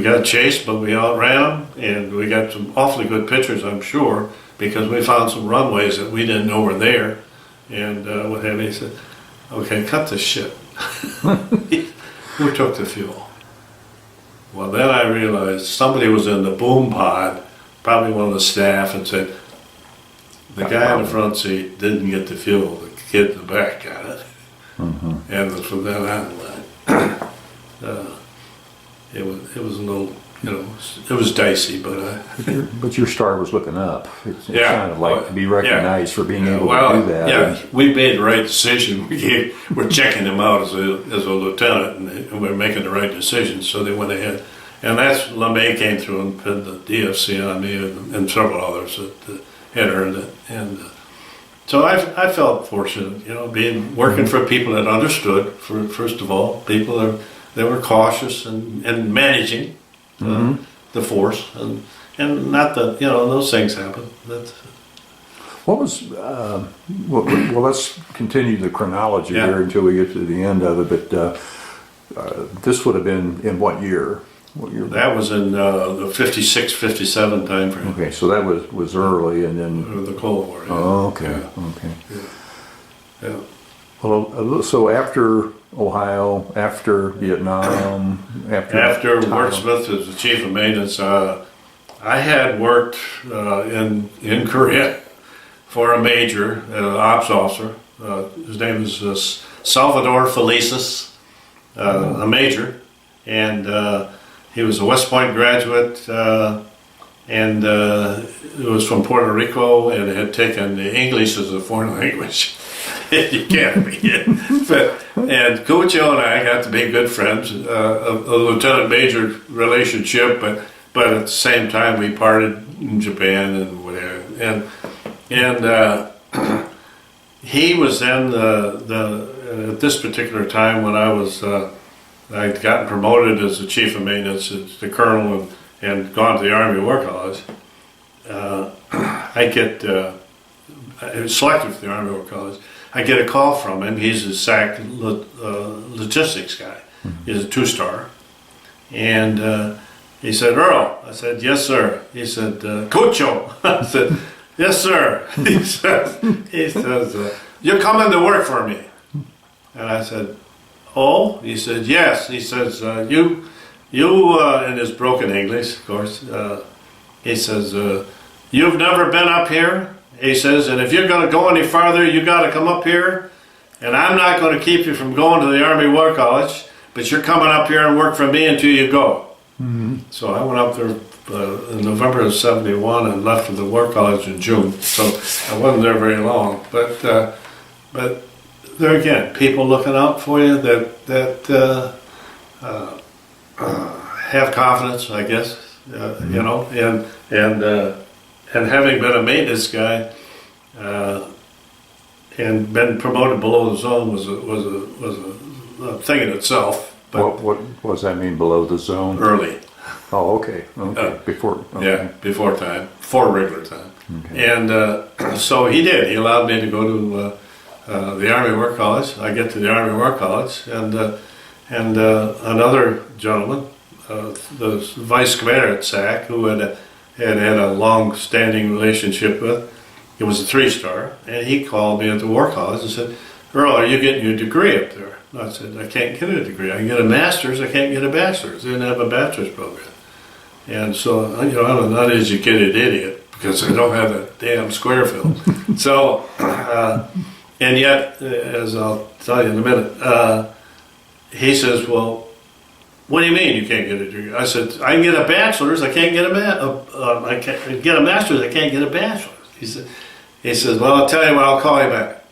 got chased, but we outran them, and we got some awfully good pictures, I'm sure, because we found some runways that we didn't know were there, and what have you. He said, okay, cut this shit. Who took the fuel? Well, then I realized somebody was in the boom pod, probably one of the staff, and said, the guy in the front seat didn't get the fuel, the kid in the back got it. And from then on, it was a little, it was dicey, but but your star was looking up. It sounded like to be recognized for being able to do that. Yeah, we made the right decision. We're checking him out as a lieutenant, and we're making the right decision. So they went ahead, and that's LeMay came through and pinned the DFC on me and several others that had earned it, and so I felt fortunate, working for people that understood. First of all, people that were cautious and managing. The force, and not that those things happen. What was well? Let's continue the chronology here until we get to the end of it. But this would have been in what year? What year? That was in the 56, 57 time frame. Okay, so that was early, and then the Cold War. Yeah. Oh, okay, Yeah. okay. Yeah. Well, so after Ohio after Vietnam, After Thailand? Wordsmith as the chief of maintenance, I had worked in Korea for a major, ops officer. His name is Salvador Felicis, a major, and he was a West Point graduate, and he was from Puerto Rico and had taken English as a foreign language. You can't be it. And Cucho and I got to be good friends, a lieutenant major relationship, but at the same time we parted in Japan and whatever. And he was then at this particular time when I'd gotten promoted as the chief of maintenance, as the colonel, and gone to the Army War College. I was selected for the Army War College. I get a call from him. He's a SAC logistics guy. He's a 2-star. And he said, "Earl." I said, "Yes, sir." He said, "Cucho." I said, "Yes, sir." He says, "You're coming to work for me." And I said, "Oh?" He said, "Yes." He says, you, in his broken English, of course, he says, "You've never been up here?" He says, "And if you're going to go any farther, you got to come up here. And I'm not going to keep you from going to the Army War College, but you're coming up here and work for me until you go." Mm-hmm. So I went up there in November of '71 and left for the War College in June. So I wasn't there very long. But there again, people looking out for you that have confidence, I guess, you know, and having been a maintenance guy and been promoted below the zone was a thing in itself. But What does that mean, below the zone? early, Oh, okay. Before. Okay. yeah, before time, before regular time, Okay. and so he did. He allowed me to go to the Army War College. I get to the Army War College, and another gentleman, the vice commander at SAC, who had a long-standing relationship with. He was a 3-star, and he called me at the War College and said, "Earl, are you getting your degree up there?" And I said, "I can't get a degree. I can get a master's. I can't get a bachelor's." They didn't have a bachelor's program. And so, you know, I'm an uneducated idiot because I don't have a damn square filled. So, and yet, as I'll tell you in a minute, he says, "Well, what do you mean you can't get a degree?" I said, "I can get a bachelor's. I can't get I can't get a master's. I can't get a bachelor's." He says, "Well, I'll tell you what. I'll call you back."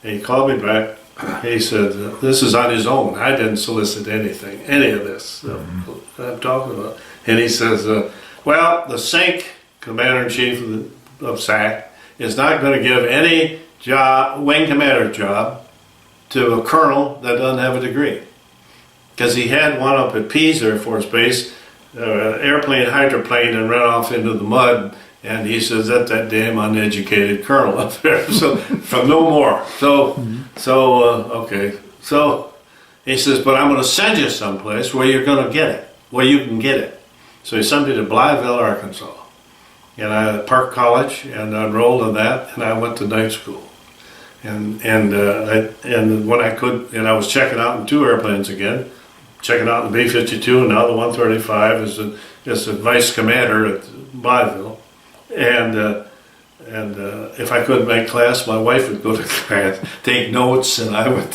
And he called me back. He said, "This is on his own. I didn't solicit anything, any of this I'm talking about." And he says, "Well, the SINC, Commander-in-Chief of SAC, is not going to give any wing commander job to a colonel that doesn't have a degree." Because he had one up at Pease Air Force Base, airplane hydroplaned and ran off into the mud, and he says, "That's that damn uneducated colonel up there." So, from no more. Okay. So, he says, "But I'm going to send you someplace where you're going to get it, where you can get it." So he sent me to Blytheville, Arkansas. And I had Park College, and I enrolled in that, and I went to night school. And when I could, and I was checking out in 2 airplanes again, checking out in the B-52, and now the 135 as the vice commander at Blytheville. And if I couldn't make class, my wife would go to class, take notes, and I would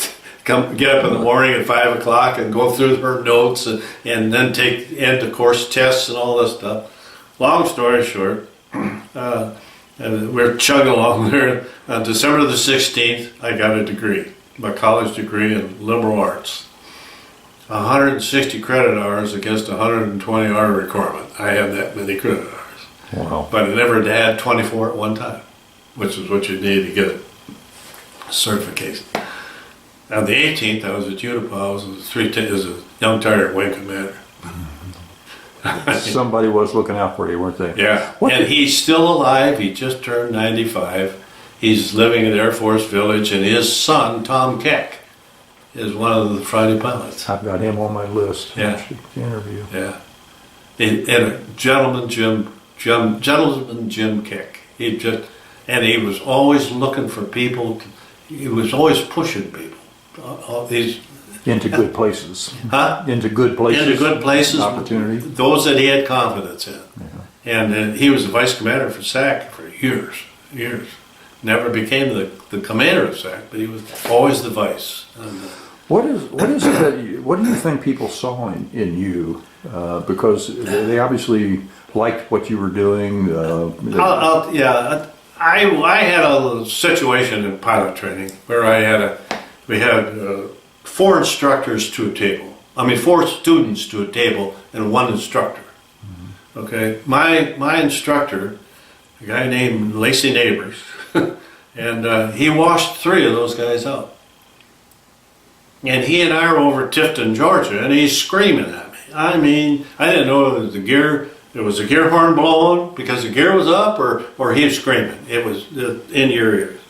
get up in the morning at 5 o'clock and go through her notes and then take end of course tests and all this stuff. Long story short, and we're chugging along there. On December the 16th, I got a degree, my college degree in liberal arts. 160 credit hours against a 120 hour requirement. I had that many credit hours. Wow. But I never had 24 at one time, which is what you need to get a certification. On the 18th, I was at Utah. I was a young Tiger Wing Commander. Somebody was looking out for you, weren't they? Yeah. And he's still alive. He just turned 95. He's living in Air Force Village, and his son, Tom Keck, is one of the Friday pilots. I've got him on my list. Yeah. I should interview. Yeah. And a gentleman Jim Keck. He was always looking for people. He was always pushing people. these Into good places. huh? Into good places. Into good places, Opportunity. those that he had confidence in. And he was the vice commander for SAC for years. Never became the commander of SAC, but he was always the vice. And, What is it that what do you think people saw in you? Because they obviously liked what you were doing. I had a situation in pilot training where we had 4 instructors to a table. I mean, 4 students to a table and 1 instructor. Okay, my instructor, a guy named Lacey Neighbors, and he washed 3 of those guys out. And he and I were over Tifton, Georgia, and he's screaming at me. I mean, I didn't know if it was a gear horn blowing because the gear was up, or he was screaming. It was in your ears.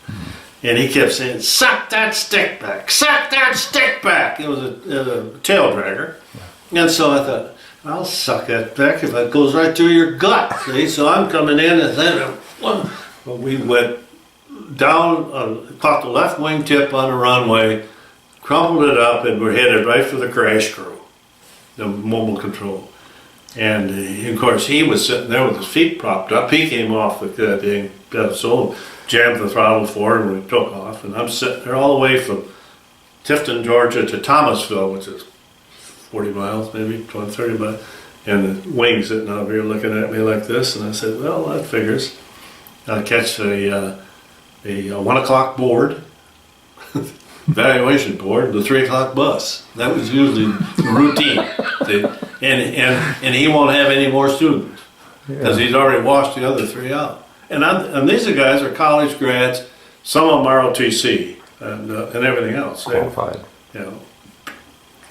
And he kept saying, "Suck that stick back, suck that stick back." It was a tail dragger. And so I thought, I'll suck that back if it goes right through your gut. See? So I'm coming in and then we went down, caught the left wing tip on the runway, crumpled it up, and we're headed right for the crash crew, the mobile control. And of course he was sitting there with his feet propped up. He came off the thing, pedestal, jammed the throttle forward, and we took off. And I'm sitting there all the way from Tifton, Georgia to Thomasville, which is 40 miles, maybe 20, 30 miles. And the wing sitting over here looking at me like this. And I said, well, that figures. I catch a 1 o'clock board, evaluation board, the 3 o'clock bus. That was usually the routine. See? And he won't have any more students because he's already washed the other 3 out. And these guys are college grads. Some of them are OTC and everything else. Qualified. You know.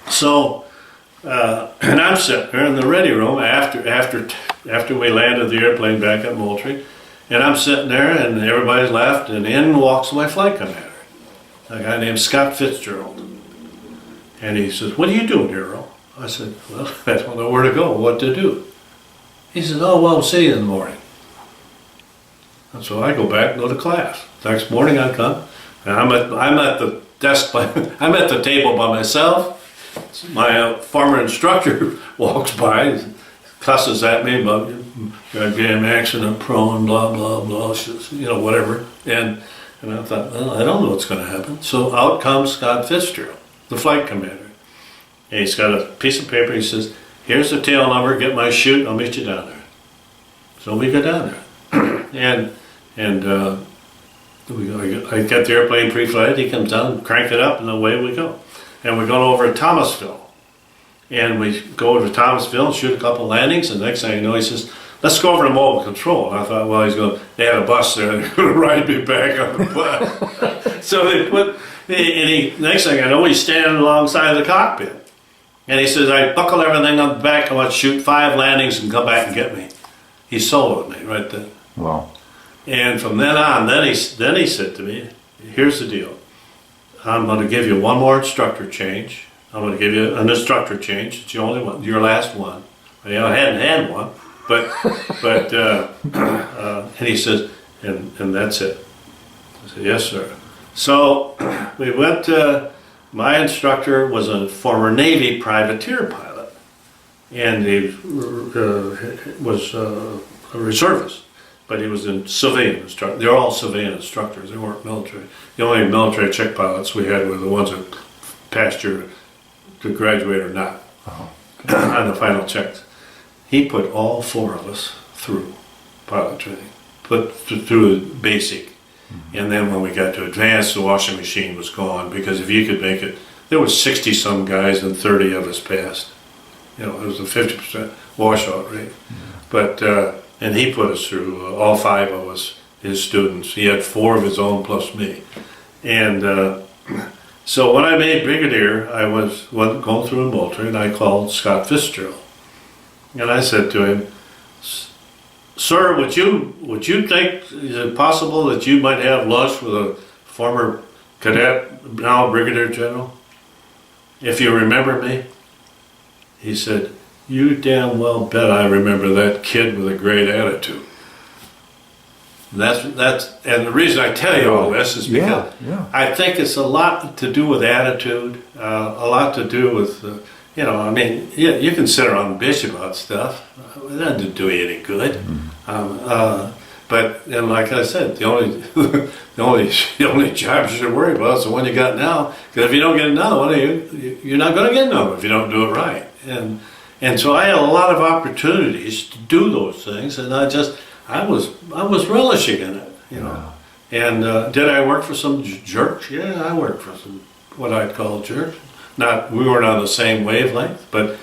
So, and I'm sitting there in the ready room after we landed the airplane back at Moultrie, and I'm sitting there, and everybody's left, and in walks my flight commander, a guy named Scott Fitzgerald. And he says, "What are you doing here, Earl?" I said, "Well, I don't know where to go, what to do." He says, "Oh, well, we'll see you in the morning." And so I go back and go to class. Next morning I come, and I'm at the desk I'm at the table by myself. My former instructor walks by, cusses at me about goddamn accident prone, blah blah blah, whatever. And I thought, well, I don't know what's going to happen. So out comes Scott Fitzgerald, the flight commander. And he's got a piece of paper. He says, "Here's the tail number. Get my chute. I'll meet you down there." So we go down there, and I get the airplane pre-flight. He comes down, crank it up, and away we go. And we're going over to Thomasville. And we go over to Thomasville and shoot a couple landings. And the next thing you know, he says, "Let's go over to mobile control." And I thought, well, they had a bus there. They're going to ride me back on the bus. So next thing I know, he's standing alongside the cockpit. And he says, "I buckle everything on the back. I want to shoot 5 landings and come back and get me." He soloed me right then. Wow. And from then on, then he said to me, "Here's the deal. I'm going to give you one more instructor change. I'm going to give you an instructor change. It's the only one, your last one." I hadn't had one, but and he says, and that's it. I said, "Yes, sir." So we went to, my instructor was a former Navy privateer pilot, and he was a reservist. But he was in civilian instructor. They're all civilian instructors. They weren't military. The only military check pilots we had were the ones that passed to graduate or not on the final checks. He put all 4 of us through pilot training, put through basic, and then when we got to advanced, the washing machine was gone because if you could make it, there was 60 some guys and 30 of us passed. It was a 50% washout rate, but. And he put us through, all 5 of us, his students. He had 4 of his own plus me. And so when I made brigadier, I was going through in Moultrie, and I called Scott Fitzgerald. And I said to him, "Sir, would you think, is it possible that you might have lunch with a former cadet, now brigadier general? If you remember me?" He said, "You damn well bet I remember that kid with a great attitude." And the reason I tell you all this is because yeah. I think it's a lot to do with attitude, a lot to do with, I mean, you can sit around and bitch about stuff. It doesn't do you any good. But like I said, the only the only job you should worry about is the one you got now. Because if you don't get another one, you're not going to get another one if you don't do it right. And so I had a lot of opportunities to do those things, and I was relishing in it, Wow. And did I work for some jerks? Yeah, I worked for some what I'd call jerks. We weren't on the same wavelength, but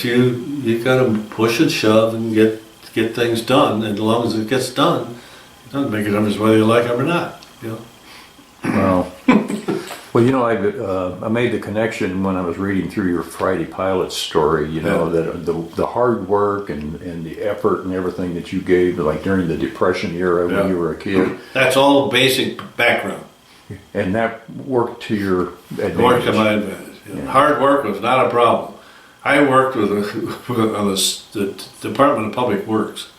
you got to push and shove and get things done, and as long as it gets done, it doesn't make a difference whether you like them or not. Wow. Well, I made the connection when I was reading through your Friday Pilot story, that the hard work and the effort and everything that you gave, like during the Depression era when you were a kid. That's all basic background. And that worked to your advantage. Worked to my advantage. Yeah. Hard work was not a problem. I worked on the Department of Public Works.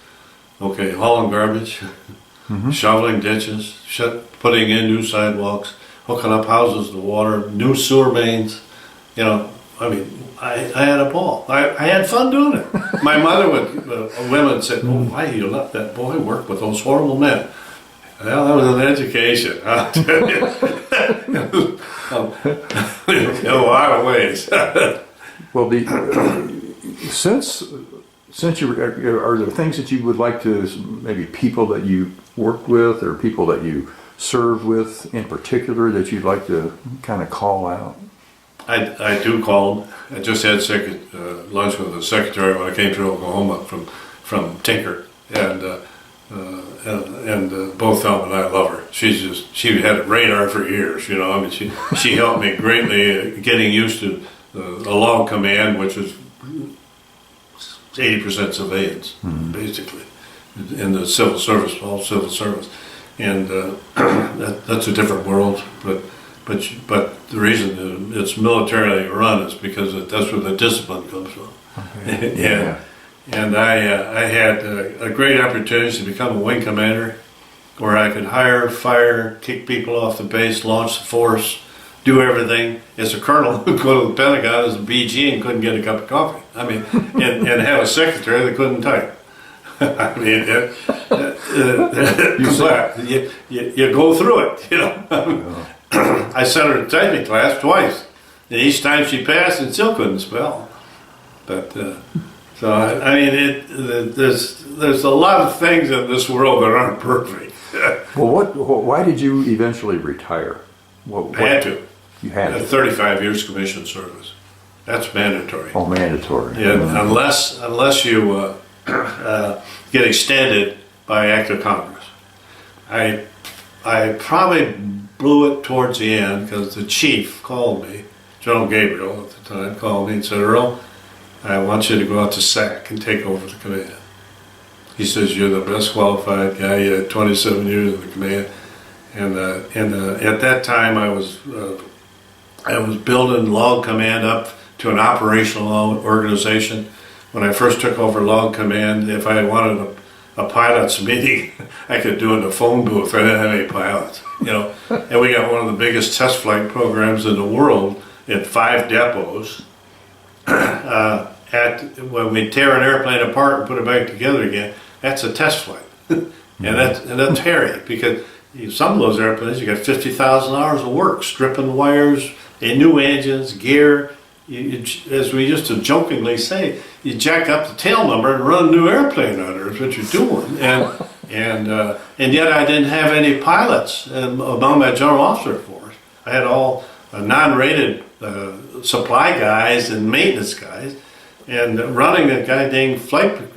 Okay, hauling garbage, shoveling ditches, putting in new sidewalks, hooking up houses to water, new sewer mains. I had a ball. I had fun doing it. My mother women said, "Oh, why you let that boy work with those horrible men?" Well, that was an education, I'll tell you. In a lot of ways. Well, since you are there things that you would like to, maybe people that you work with or people that you serve with in particular that you'd like to kind of call out? I do call them. I just had lunch with the secretary when I came to Oklahoma from Tinker, and both Thelma and I love her. She had a radar for years. She helped me greatly getting used to the log command, which is 80% civilians, basically, in the civil service, all civil service, and that's a different world. But the reason it's militarily run is because that's where the discipline comes from. Okay. And I had a great opportunity to become a wing commander, where I could hire, fire, kick people off the base, launch the force, do everything. As a colonel, go to the Pentagon as a BG and couldn't get a cup of coffee. I mean, and have a secretary that couldn't type. I mean, you go through it, I sent her to typing class twice, and each time she passed and still couldn't spell. But so I mean, there's a lot of things in this world that aren't perfect. Well, why did you eventually retire? I had to. You had to. 35 years commissioned service. That's mandatory. Oh, mandatory. Yeah, unless you get extended by act of Congress. I probably blew it towards the end because the chief called me, General Gabriel at the time, called me and said, "Earl, I want you to go out to SAC and take over the command." He says, "You're the best qualified guy. You had 27 years in the command." And at that time, I was building Log Command up to an operational organization. When I first took over Log Command, if I wanted a pilot's meeting, I could do it in a phone booth. I didn't have any pilots, And we got one of the biggest test flight programs in the world at 5 depots. When we tear an airplane apart and put it back together again, that's a test flight, and that's hairy because some of those airplanes you got 50,000 hours of work, stripping wires, new engines, gear. As we used to jokingly say, you jack up the tail number and run a new airplane under is what you're doing, and yet I didn't have any pilots among my general officer force. I had all non-rated supply guys and maintenance guys, and running a goddamn flight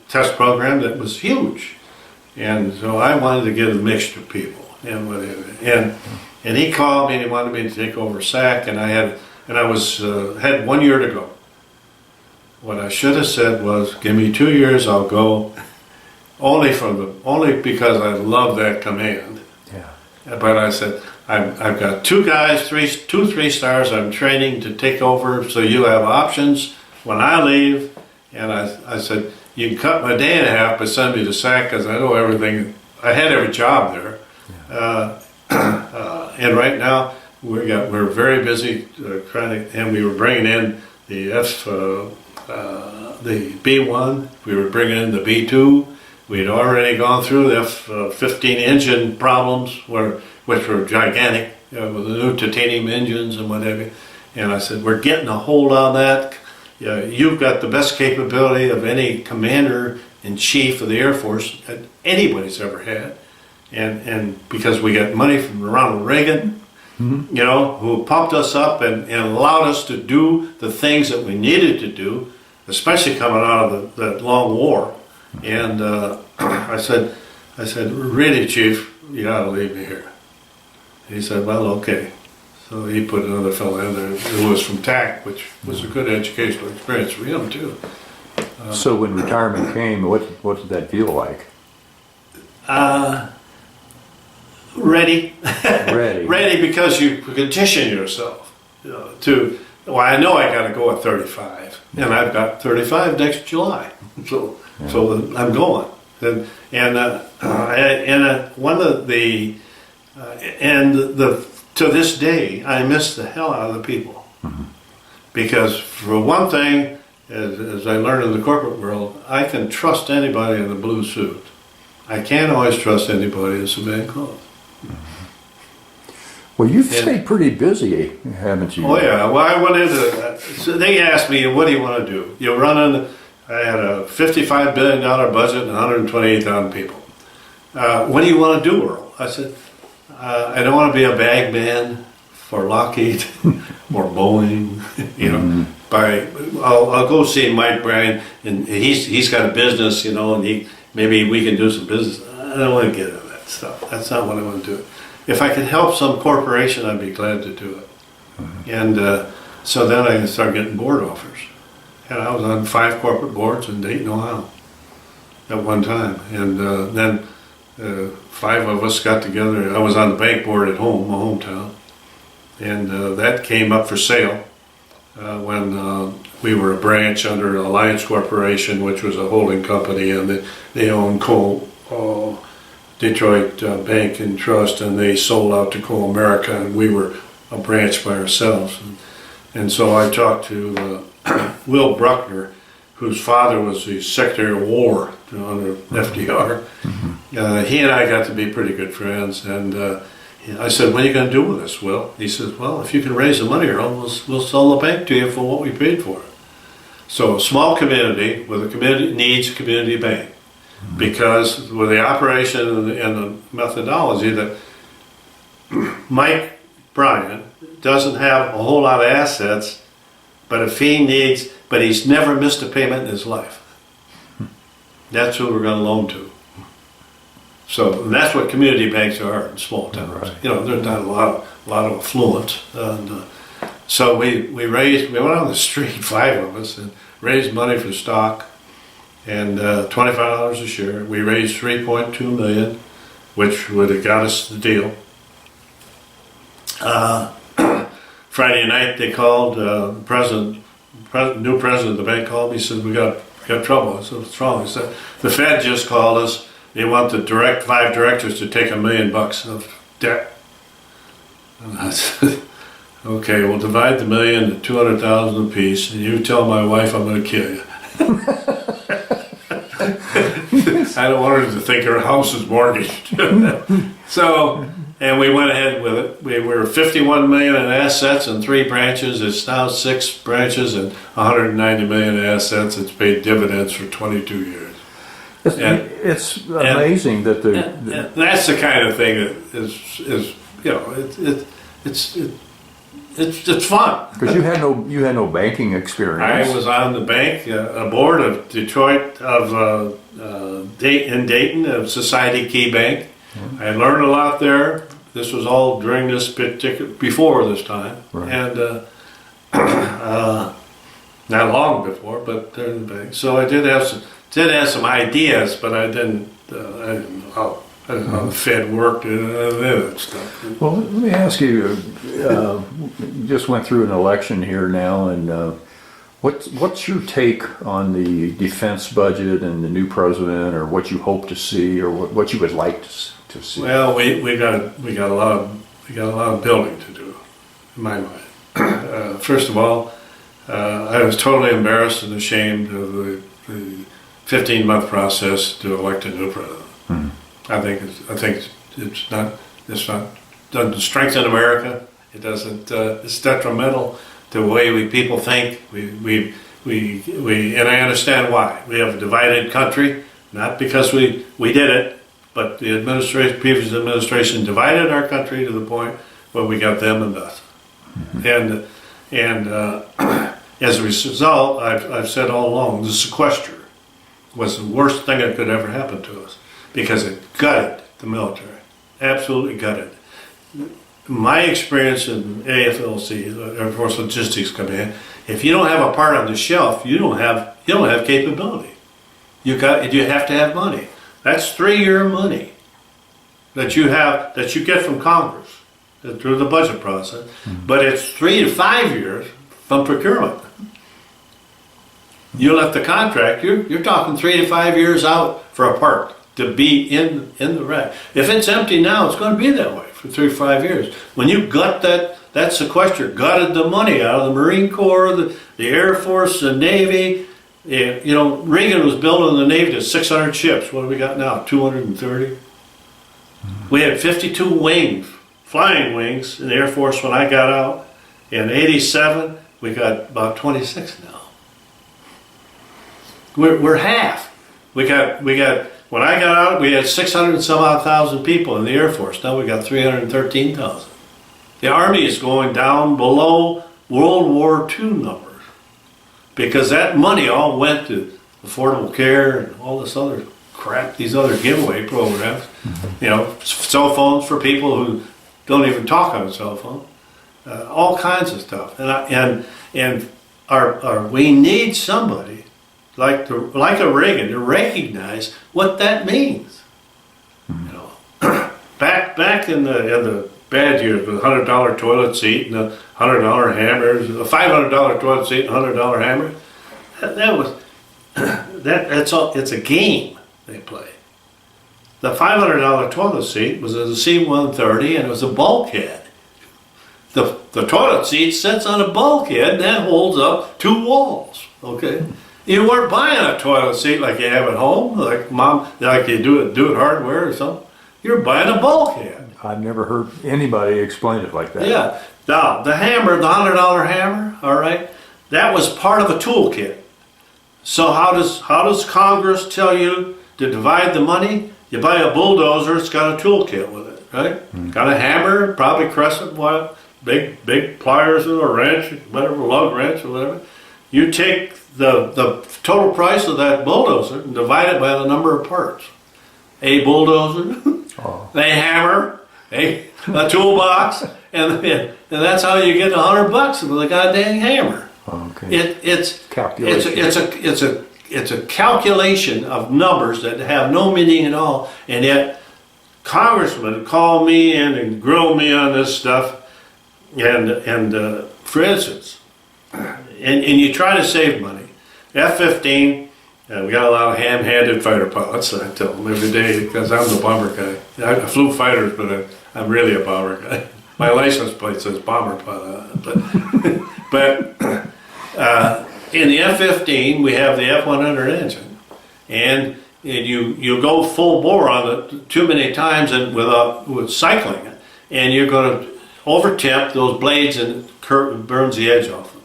test program that was huge. And so I wanted to get a mixture of people, and he called me and he wanted me to take over SAC, and I had 1 year to go. What I should have said was, "Give me 2 years, I'll go." Only because I love that command. Yeah. But I said, I've got 2 guys, 3 stars I'm training to take over, so you have options when I leave. And I said, you can cut my day in half, but send me to SAC because I know everything I had every job there. And right now we're very busy and we were bringing in the the B1. We were bringing in the B2. We had already gone through the F-15 engine problems, which were gigantic, with the new titanium engines and whatever. And I said, we're getting a hold on that. You've got the best capability of any commander-in-chief of the Air Force that anybody's ever had. And because we got money from Ronald Reagan, who pumped us up and allowed us to do the things that we needed to do, especially coming out of that long war. And I said, really, Chief, you gotta leave me here. He said, well, okay. So he put another fellow in there who was from TAC, which was a good educational experience for him too. So when retirement came, what did that feel like? Ready. Ready. Ready, because you condition yourself to, well, I know I got to go at 35, and I've got 35 next July, so I'm going. One of the to this day, I miss the hell out of the people, because for one thing, as I learned in the corporate world, I can trust anybody in a blue suit. I can't always trust anybody in civilian clothes. Well, you've stayed pretty busy, haven't you? Oh yeah. Well, I went into that. So they asked me, "What do you want to do?" You're running. I had a $55 billion budget and 128,000 people. What do you want to do, Earl? I said, I don't want to be a bag man for Lockheed or Boeing. I'll go see Mike Bryan, and he's got a business, and maybe we can do some business. I don't want to get into that stuff. That's not what I want to do. If I could help some corporation, I'd be glad to do it. And so then I started getting board offers. And I was on 5 corporate boards in Dayton, Ohio at one time. And then 5 of us got together. I was on the bank board at home, my hometown. And that came up for sale when we were a branch under Alliance Corporation, which was a holding company, and they owned Detroit Bank and Trust, and they sold out to Coal America, and we were a branch by ourselves. And so I talked to Will Bruckner, whose father was the Secretary of War under FDR. He and I got to be pretty good friends, and I said, "What are you going to do with us, Will?" He says, "Well, if you can raise the money, Earl, we'll sell the bank to you for what we paid for it." So a small community with a community needs a community bank, because with the operation and the methodology that Mike Bryan doesn't have a whole lot of assets, but he's never missed a payment in his life. That's who we're going to loan to. So that's what community banks are in small towns. Right. There's not a lot of affluence. And, so we went on the street, 5 of us, and raised money for stock, and $25 a share. We raised $3.2 million, which would have got us the deal. Friday night they called new president of the bank called me. He said, we got trouble. I said, what's wrong? He said, the Fed just called us. They want the 5 directors to take $1 million of debt. And I said, okay, we'll divide the $1 million to 200,000 apiece, and you tell my wife I'm going to kill you. I don't want her to think her house is mortgaged. And we went ahead with it. We were $51 million in assets and 3 branches. It's now 6 branches and $190 million in assets. It's paid dividends for 22 years. It's amazing that that's the kind of thing that it's fun. Because you had no banking experience. I was on the bank, a board of Detroit in Dayton of Society Key Bank. I learned a lot there. This was all during this before this time, right. And not long before, but during the bank. So I did have some ideas, but I didn't know how the Fed worked and that stuff. Well, let me ask you. You just went through an election here now, and What's your take on the defense budget and the new president, or what you hope to see, or what you would like to see? Well, we got a lot of building to do, in my mind. First of all, I was totally embarrassed and ashamed of the 15-month process to elect a new president. Hmm. I think it's not doesn't strengthen America. It doesn't. It's detrimental to the way people think. We and I understand why. We have a divided country, not because we did it, but the previous administration divided our country to the point where we got them and us. Mm-hmm. And as a result, I've said all along, the sequester was the worst thing that could ever happen to us, because it gutted the military, absolutely gutted. My experience in AFLC, Air Force Logistics Command, if you don't have a part on the shelf, you don't have capability. You have to have money. That's 3-year money that you get from Congress through the budget process, but it's 3 to 5 years from procurement. You left the contract, you're talking 3 to 5 years out for a part to be in the rack. If it's empty now, it's going to be that way for 3 to 5 years. When you gut that sequester gutted the money out of the Marine Corps, the Air Force, the Navy. You know, Reagan was building the Navy to 600 ships. What do we got now? 230? We had 52 wings, flying wings, in the Air Force when I got out. In '87, we got about 26 now. We're half. We got when I got out, we had 600 and some odd thousand people in the Air Force. Now we got 313,000. The Army is going down below World War II numbers, because that money all went to affordable care and all this other crap, these other giveaway programs. Mm-hmm. You know, cell phones for people who don't even talk on a cell phone. All kinds of stuff. And we need somebody like a Reagan to recognize what that means. Mm-hmm. You know, back in the bad years with $100 toilet seat and the $100 hammers, the $500 toilet seat and $100 hammer. It's a game they play. The $500 toilet seat was a C-130, and it was a bulkhead. The toilet seat sits on a bulkhead and that holds up 2 walls. Okay, you weren't buying a toilet seat like you have at home, like you do at Hardware or something. You're buying a bulkhead. I've never heard anybody explain it like that. Yeah. Now, the hammer, the $100 hammer, all right, that was part of a toolkit. So how does Congress tell you to divide the money? You buy a bulldozer, it's got a toolkit with it, right? Mm-hmm. Got a hammer, probably crescent, big pliers or a wrench, whatever, lug wrench or whatever. You take the total price of that bulldozer and divide it by the number of parts. A bulldozer, a hammer, a toolbox, and that's how you get $100 for the goddamn hammer. Okay. It's a calculation of numbers that have no meaning at all, and yet congressmen call me in and grill me on this stuff, and for instance, and you try to save money. F-15. We got a lot of ham-handed fighter pilots. I tell them every day, because I'm the bomber guy. I flew fighters, but I'm really a bomber guy. My license plate says bomber pilot. But in the F-15, we have the F-100 engine, and you go full bore on it too many times and with cycling it, and you're going to over-temp those blades and it burns the edge off them.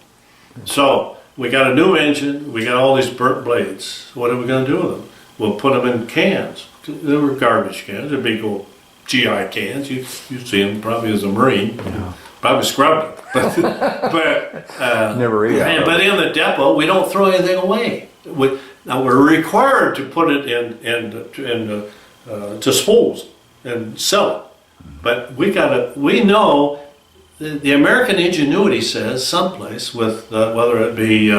So we got a new engine, we got all these burnt blades. What are we going to do with them? We'll put them in cans. They were garbage cans, they're big old GI cans. You see them probably as a Marine. Yeah. Probably scrubbed them. but never ate out. But in the depot, we don't throw anything away. Now we're required to put it in disposal and sell it. But we know the American ingenuity says someplace with whether it be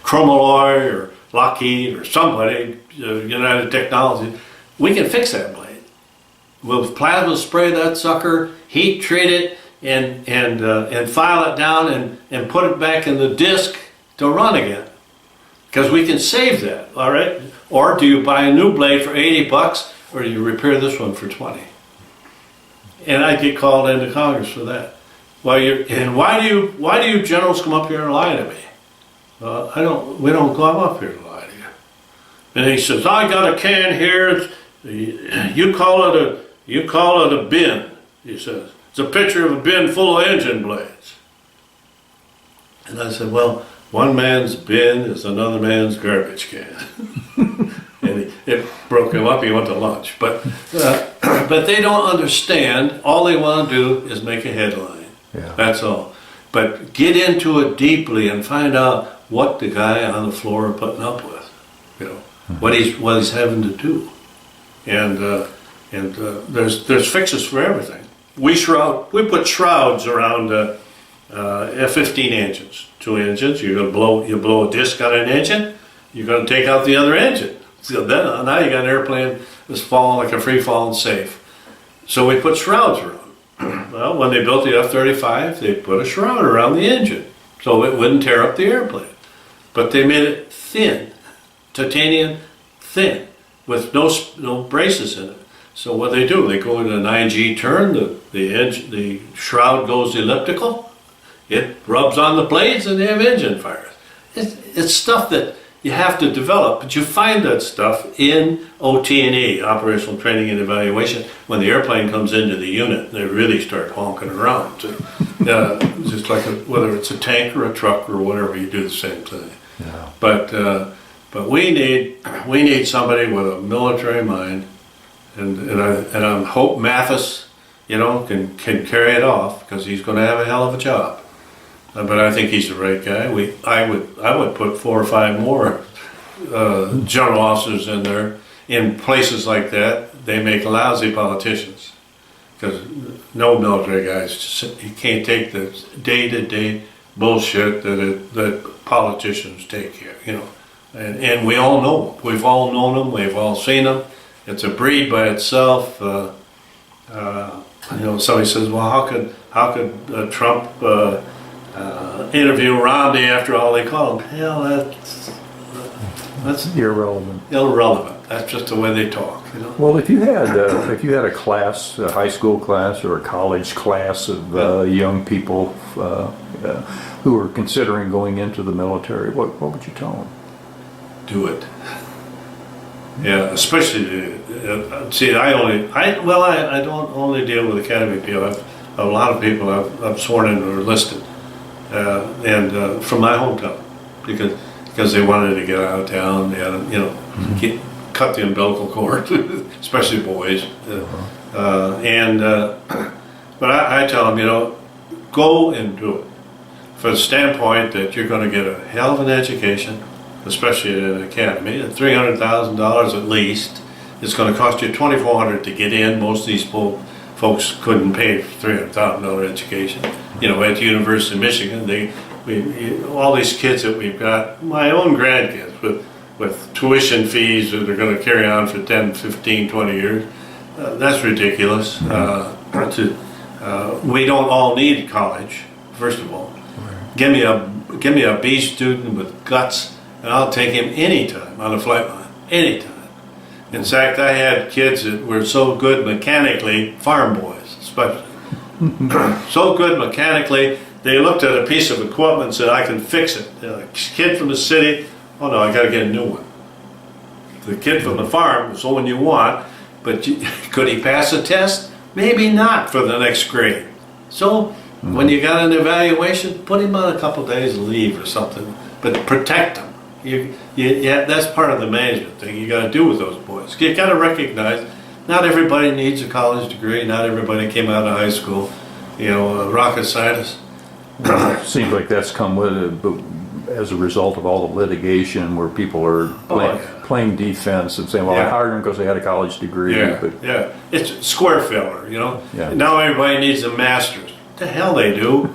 Chromalloy or Lockheed or somebody, United Technology, we can fix that blade. We'll plasma spray that sucker, heat treat it, and file it down and put it back in the disc to run again. Because we can save that, all right? Or do you buy a new blade for 80 bucks, or do you repair this one for 20? And I get called into Congress for that. Why do you generals come up here and lie to me? We don't come up here to lie to you. And he says, I got a can here. You call it a bin. He says, it's a picture of a bin full of engine blades. And I said, well, one man's bin is another man's garbage can. And it broke him up. He went to lunch. But they don't understand. All they want to do is make a headline. Yeah. That's all. But get into it deeply and find out what the guy on the floor is putting up with. You know, what he's having to do. And there's fixes for everything. We put shrouds around F-15 engines. 2 engines. You blow a disc on an engine. You're going to take out the other engine. So now you got an airplane that's falling like a free-falling safe. So we put shrouds around. Well, when they built the F-35, they put a shroud around the engine so it wouldn't tear up the airplane. But they made it thin, titanium thin, with no braces in it. So what they do, they go in a 9G turn, the shroud goes elliptical, it rubs on the blades and they have engine fires. It's stuff that you have to develop, but you find that stuff in OT&E, Operational Training and Evaluation, when the airplane comes into the unit, they really start honking around. Just like whether it's a tank or a truck or whatever, you do the same thing. Yeah. But we need somebody with a military mind, and I hope Mathis, can carry it off, because he's going to have a hell of a job. But I think he's the right guy. I would put 4 or 5 more general officers in there. In places like that, they make lousy politicians, because no military guys, you can't take the day-to-day bullshit that politicians take here. And we all know them. We've all known them. We've all seen them. It's a breed by itself. Somebody says, well, how could Trump interview Romney after all they call him? Hell, that's Irrelevant. Irrelevant. That's just the way they talk. Well, if you had a class, a high school class or a college class of young people who are considering going into the military, what would you tell them? Do it. Yeah, especially see. I don't only deal with academy people. A lot of people I've sworn in or enlisted, and from my hometown, because they wanted to get out of town. They had to, cut the umbilical cord, especially boys. But I tell them, go and do it, for the standpoint that you're going to get a hell of an education, especially at an academy, at $300,000 at least. It's going to cost you $2,400 to get in. Most of these folks couldn't pay for $300,000 education. At the University of Michigan, all these kids that we've got, my own grandkids with tuition fees that are going to carry on for 10, 15, 20 years. That's ridiculous. We don't all need college, first of all. Give me a B student with guts, and I'll take him anytime on the flight line, anytime. In fact, I had kids that were so good mechanically, farm boys especially, so good mechanically, they looked at a piece of equipment and said, I can fix it. A kid from the city, oh no, I got to get a new one. The kid from the farm was the one you want, but could he pass a test? Maybe not for the next grade. So when you got an evaluation, put him on a couple days leave or something, but protect him. That's part of the management thing you got to do with those boys. You got to recognize not everybody needs a college degree. Not everybody came out of high school, a rocket scientist. Seems like that's come with it, as a result of all the litigation where people are playing defense and saying, well, I hired them because they had a college degree. Yeah. It's square filler, Yeah. Now everybody needs a master's. The hell they do.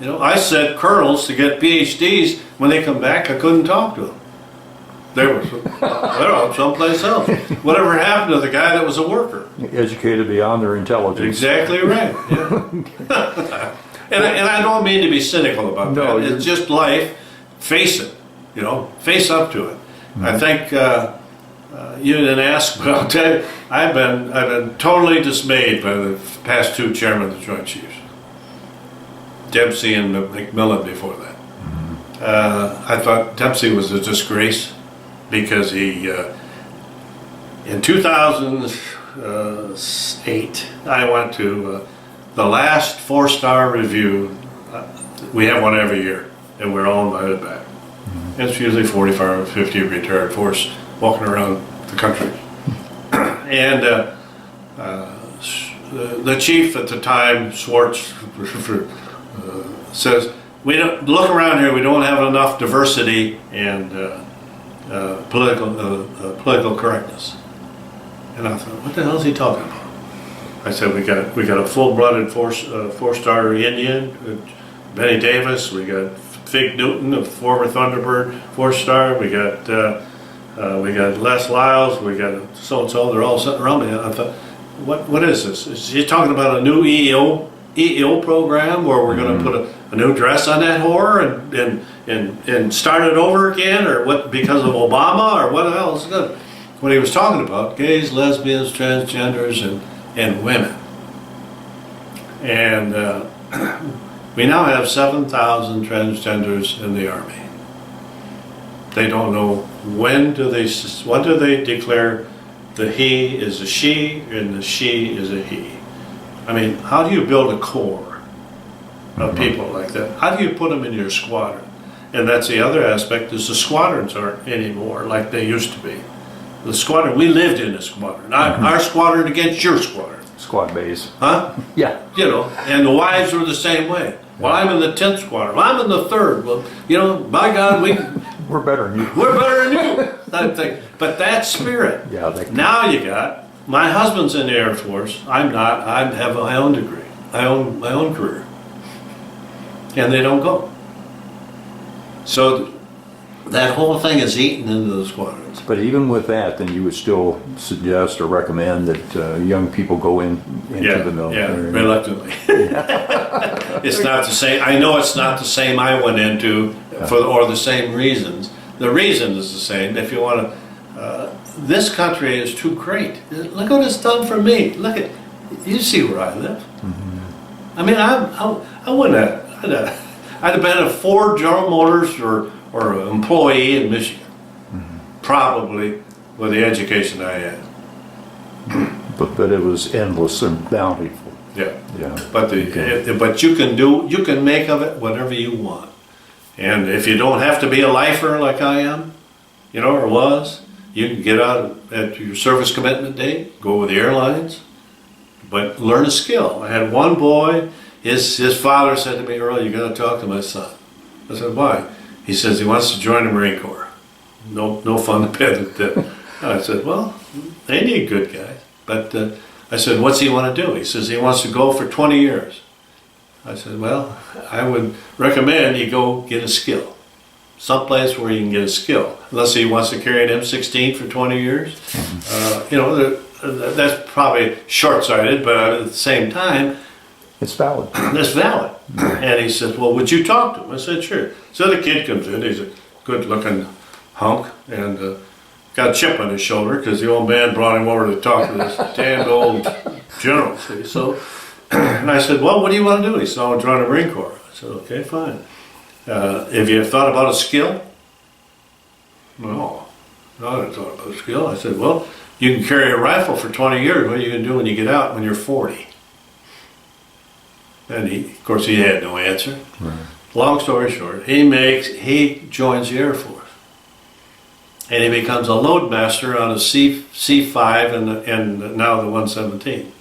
I sent colonels to get PhDs. When they come back, I couldn't talk to them. They're out someplace else. Whatever happened to the guy that was a worker? Educated beyond their intelligence. Exactly right. Yeah. and I don't mean to be cynical about that. It's just life. Face it. You know, face up to it. I think you didn't ask, but I'll tell you, I've been totally dismayed by the past two chairmen of the Joint Chiefs, Dempsey and McMillan before that. I thought Dempsey was a disgrace because he, in 2008, I went to the last 4-star review. We have one every year, and we're all invited back. It's usually 45 or 50 retired force walking around the country. And the chief at the time, Schwartz, says, "We don't look around here. We don't have enough diversity and political correctness." And I thought, "What the hell is he talking about?" I said, "We got a full-blooded 4-star Indian, Benny Davis. We got Fig Newton, a former Thunderbird 4-star. We got Les Lyles. We got so and so. They're all sitting around me." I thought, "What is this? Is he talking about a new EEO program where we're going to put a new dress on that whore and start it over again, or what? Because of Obama, or what the hell is good?" What he was talking about: gays, lesbians, transgenders, and women. And we now have 7,000 transgenders in the Army. They don't know when do they declare the he is a she and the she is a he. I mean, how do you build a corps of people like that? How do you put them in your squadron? And that's the other aspect, is the squadrons aren't anymore like they used to be. The squadron, we lived in a squadron. Our squadron against your squadron. Squad base. Huh? Yeah. You know, and the wives were the same way. Well, I'm in the 10th squadron. Well, I'm in the 3rd. Well, you know, by God, We're better than you. we're better than you. Type thing. But that spirit. Yeah. Now you got, my husband's in the Air Force. I'm not. I have my own degree. My own career. And they don't go. So that whole thing is eaten into the squadrons. But even with that, then you would still suggest or recommend that young people go into the military? Yeah, reluctantly. It's not the same. I know it's not the same I went into or the same reasons. The reason is the same. If you want to, this country is too great. Look what it's done for me. Look at, you see where I live. I mean, I wouldn't have. I'd have been a Ford General Motors or an employee in Michigan, probably with the education I had. But it was endless and bountiful. Yeah. Yeah. But but you can make of it whatever you want. And if you don't have to be a lifer like I am, you know, or was, you can get out at your service commitment date, go with the airlines, but learn a skill. I had one boy, his father said to me, "Earl, you got to talk to my son." I said, "Why?" He says he wants to join the Marine Corps. No fun to pay the tip. I said, "Well, they need good guys." But I said, "What's he want to do?" He says he wants to go for 20 years. I said, "Well, I would recommend you go get a skill. Someplace where you can get a skill. Unless he wants to carry an M16 for 20 years. You know, that's probably short-sighted, but at the same time, It's valid. it's valid." And he said, "Well, would you talk to him?" I said, "Sure." So the kid comes in. He's a good-looking hunk and got a chip on his shoulder because the old man brought him over to talk to this damned old general. See? So, and I said, "Well, what do you want to do?" He said, "I want to join the Marine Corps." I said, "Okay, fine. Have you thought about a skill?" No, I didn't thought about a skill. I said, "Well, you can carry a rifle for 20 years. What are you going to do when you get out when you're 40? And of course, he had no answer. Right. Long story short, he joins the Air Force, and he becomes a loadmaster on a C5 and now the 117.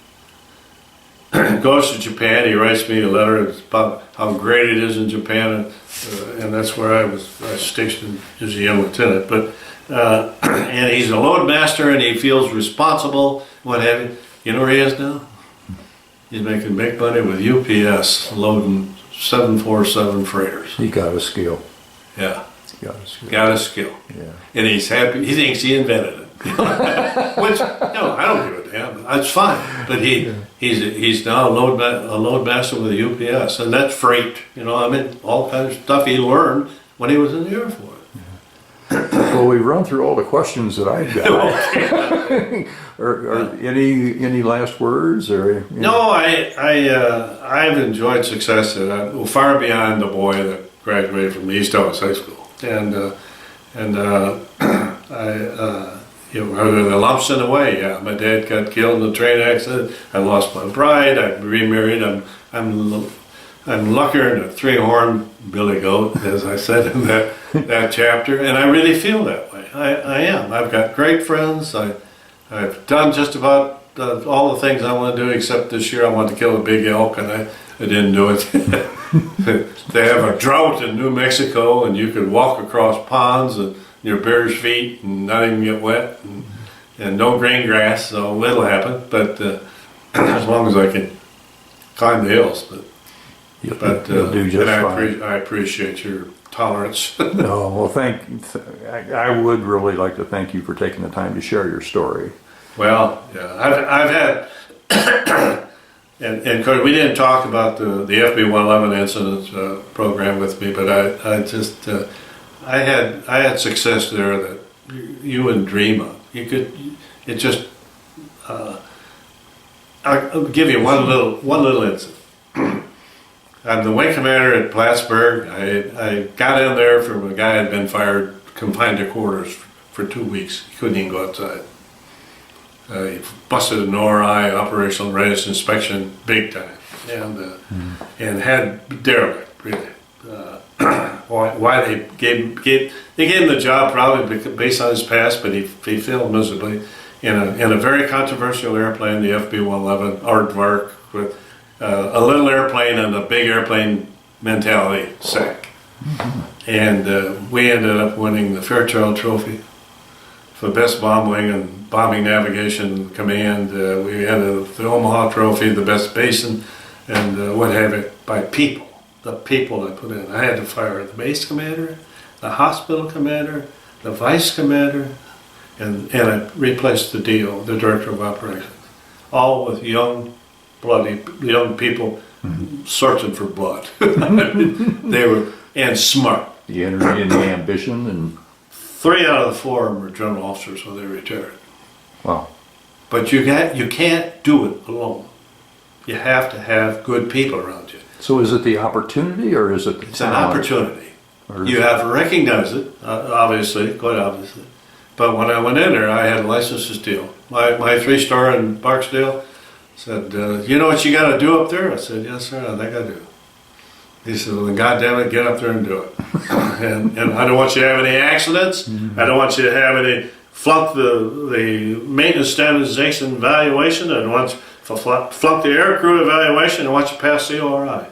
Goes to Japan. He writes me a letter about how great it is in Japan, and that's where I was stationed as a young lieutenant. But and he's a loadmaster, and he feels responsible. What have you? You know where he is now? He's making big money with UPS, loading 747 freighters. He got a skill. Yeah. Got a skill. Got a skill. Yeah. And he's happy. He thinks he invented it. Which, no, I don't give a damn. That's fine. But he's now a loadmaster with a UPS, and that's freight. You know, I mean, all kinds of stuff he learned when he was in the Air Force. Well, we've run through all the questions that I've got. Or any last words or? No, I've enjoyed success far beyond the boy that graduated from East Ellis High School, and are there the lumps in the way? Yeah, my dad got killed in a train accident. I lost my bride. I remarried. I'm luckier than a three-horned billy goat, as I said in that chapter, and I really feel that way. I am. I've got great friends. I've done just about all the things I want to do, except this year I wanted to kill a big elk, and I didn't do it. They have a drought in New Mexico, and you could walk across ponds and your bare feet and not even get wet, and no green grass, so it'll happen. But as long as I can climb the hills, You'll do just fine. I appreciate your tolerance. No, well, I would really like to thank you for taking the time to share your story. Well, yeah, I've had, and of course we didn't talk about the FB 111 incident program with me, but I had success there that you wouldn't dream of. I'll give you one little incident. I'm the wing commander at Plattsburgh. I got in there from a guy who had been fired, confined to quarters for 2 weeks. He couldn't even go outside. He busted an ORI, operational readiness inspection, big time, and had derelict really. Why they gave him the job probably based on his past, but he failed miserably in a very controversial airplane, the FB 111 Aardvark, with a little airplane and a big airplane mentality SAC. And we ended up winning the Fairchild Trophy for best bomb wing and bombing navigation command. We had the Omaha Trophy, the best basin, and what have it, by people. The people I put in. I had to fire the base commander, the hospital commander, the vice commander, and I replaced the DO, the director of operations. All with young people searching for blood. They were, and smart. The energy and the ambition, and 3 out of the 4 were general officers when they retired. Wow. But you can't do it alone. You have to have good people around you. So is it the opportunity or is it the It's an opportunity. You have to recognize it, obviously, quite obviously. But when I went in there, I had a license to steal. My 3-star in Barksdale said, you know what you got to do up there? I said, yes, sir, I think I do. He said, well, then goddamn it, get up there and do it. and I don't want you to have any accidents. I don't want you to have any flunk the maintenance standardization evaluation. I don't want you to flunk the aircrew evaluation. I want you to pass the ORI.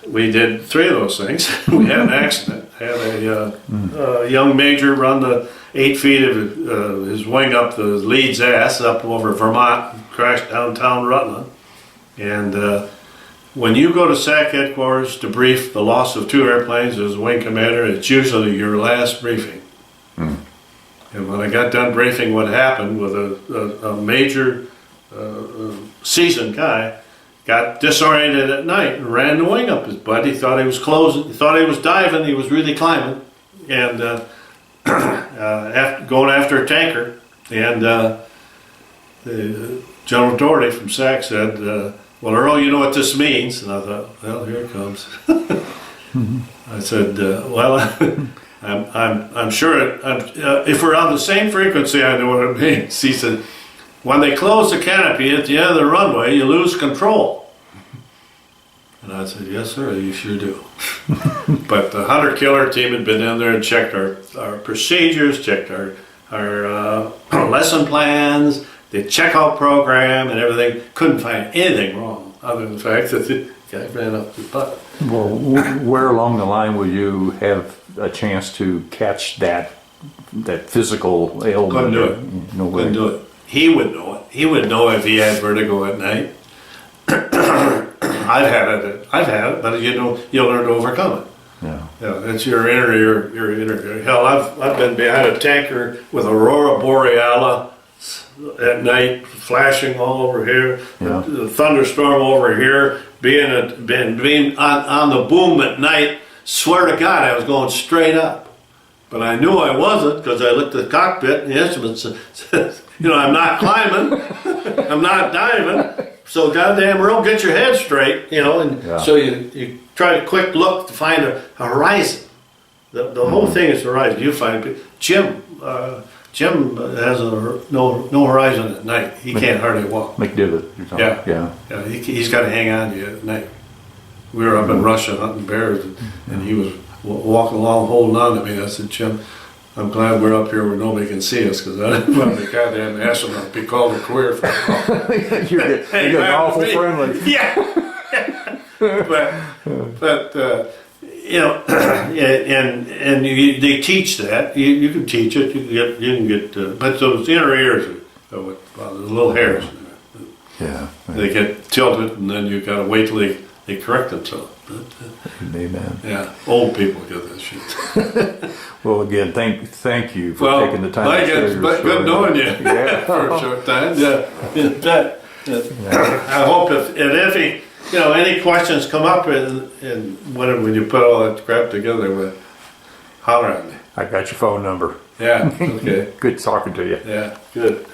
We did 3 of those things. We had an accident. Had a young major run the 8 feet of his wing up the lead's ass up over Vermont, crashed downtown Rutland. And when you go to SAC headquarters to brief the loss of 2 airplanes as a wing commander, it's usually your last briefing. And when I got done briefing what happened with a major seasoned guy, got disoriented at night and ran the wing up his butt. He thought he was closing, he thought he was diving, he was really climbing, and going after a tanker. And the General Doherty from SAC said, well, Earl, you know what this means? And I thought, well, here it comes. I said, well, I'm sure if we're on the same frequency, I know what it means. He said, when they close the canopy at the end of the runway, you lose control. And I said, yes, sir, you sure do. But the hunter-killer team had been in there and checked our procedures, checked our lesson plans, the checkout program and everything. Couldn't find anything wrong other than the fact that the guy ran up his butt. Well, where along the line will you have a chance to catch that physical ailment? Couldn't do it. No way. Couldn't do it. He would know it. He would know if he had vertigo at night. I've had it, but you'll learn to overcome it. Yeah. Yeah, it's your inner. Hell, I've been behind a tanker with Aurora Borealis at night, flashing all over here. Yeah. The thunderstorm over here, being on the boom at night. Swear to God, I was going straight up. But I knew I wasn't because I looked at the cockpit and the instruments said, you know, I'm not climbing, I'm not diving. So goddamn Earl, get your head straight, you know. And Yeah. so you try a quick look to find a horizon. The whole thing is horizon. You find Jim has no horizon at night. He can't hardly walk. McDivitt. You're talking- Yeah. Yeah. Yeah, he's got to hang on to you at night. We were up in Russia hunting bears, and he was walking along holding on to me. I said, Jim, I'm glad we're up here where nobody can see us, because I didn't want the goddamn astronaut to be called a queer for You're getting awful friendly. Yeah. but you know, and they teach that. You can teach it. You can get, but those inner ears are what the little hairs. Yeah. They get tilted, and then you got to wait till they correct themselves. Amen. Yeah, old people get that shit. Well, again, thank you for taking the time. Mike, to share it's your good story. knowing you Yeah. for a short time. Yeah. I hope if any questions come up and when you put all that crap together, holler at me. I got your phone number. Yeah. Okay. Good talking to you. Yeah. Good.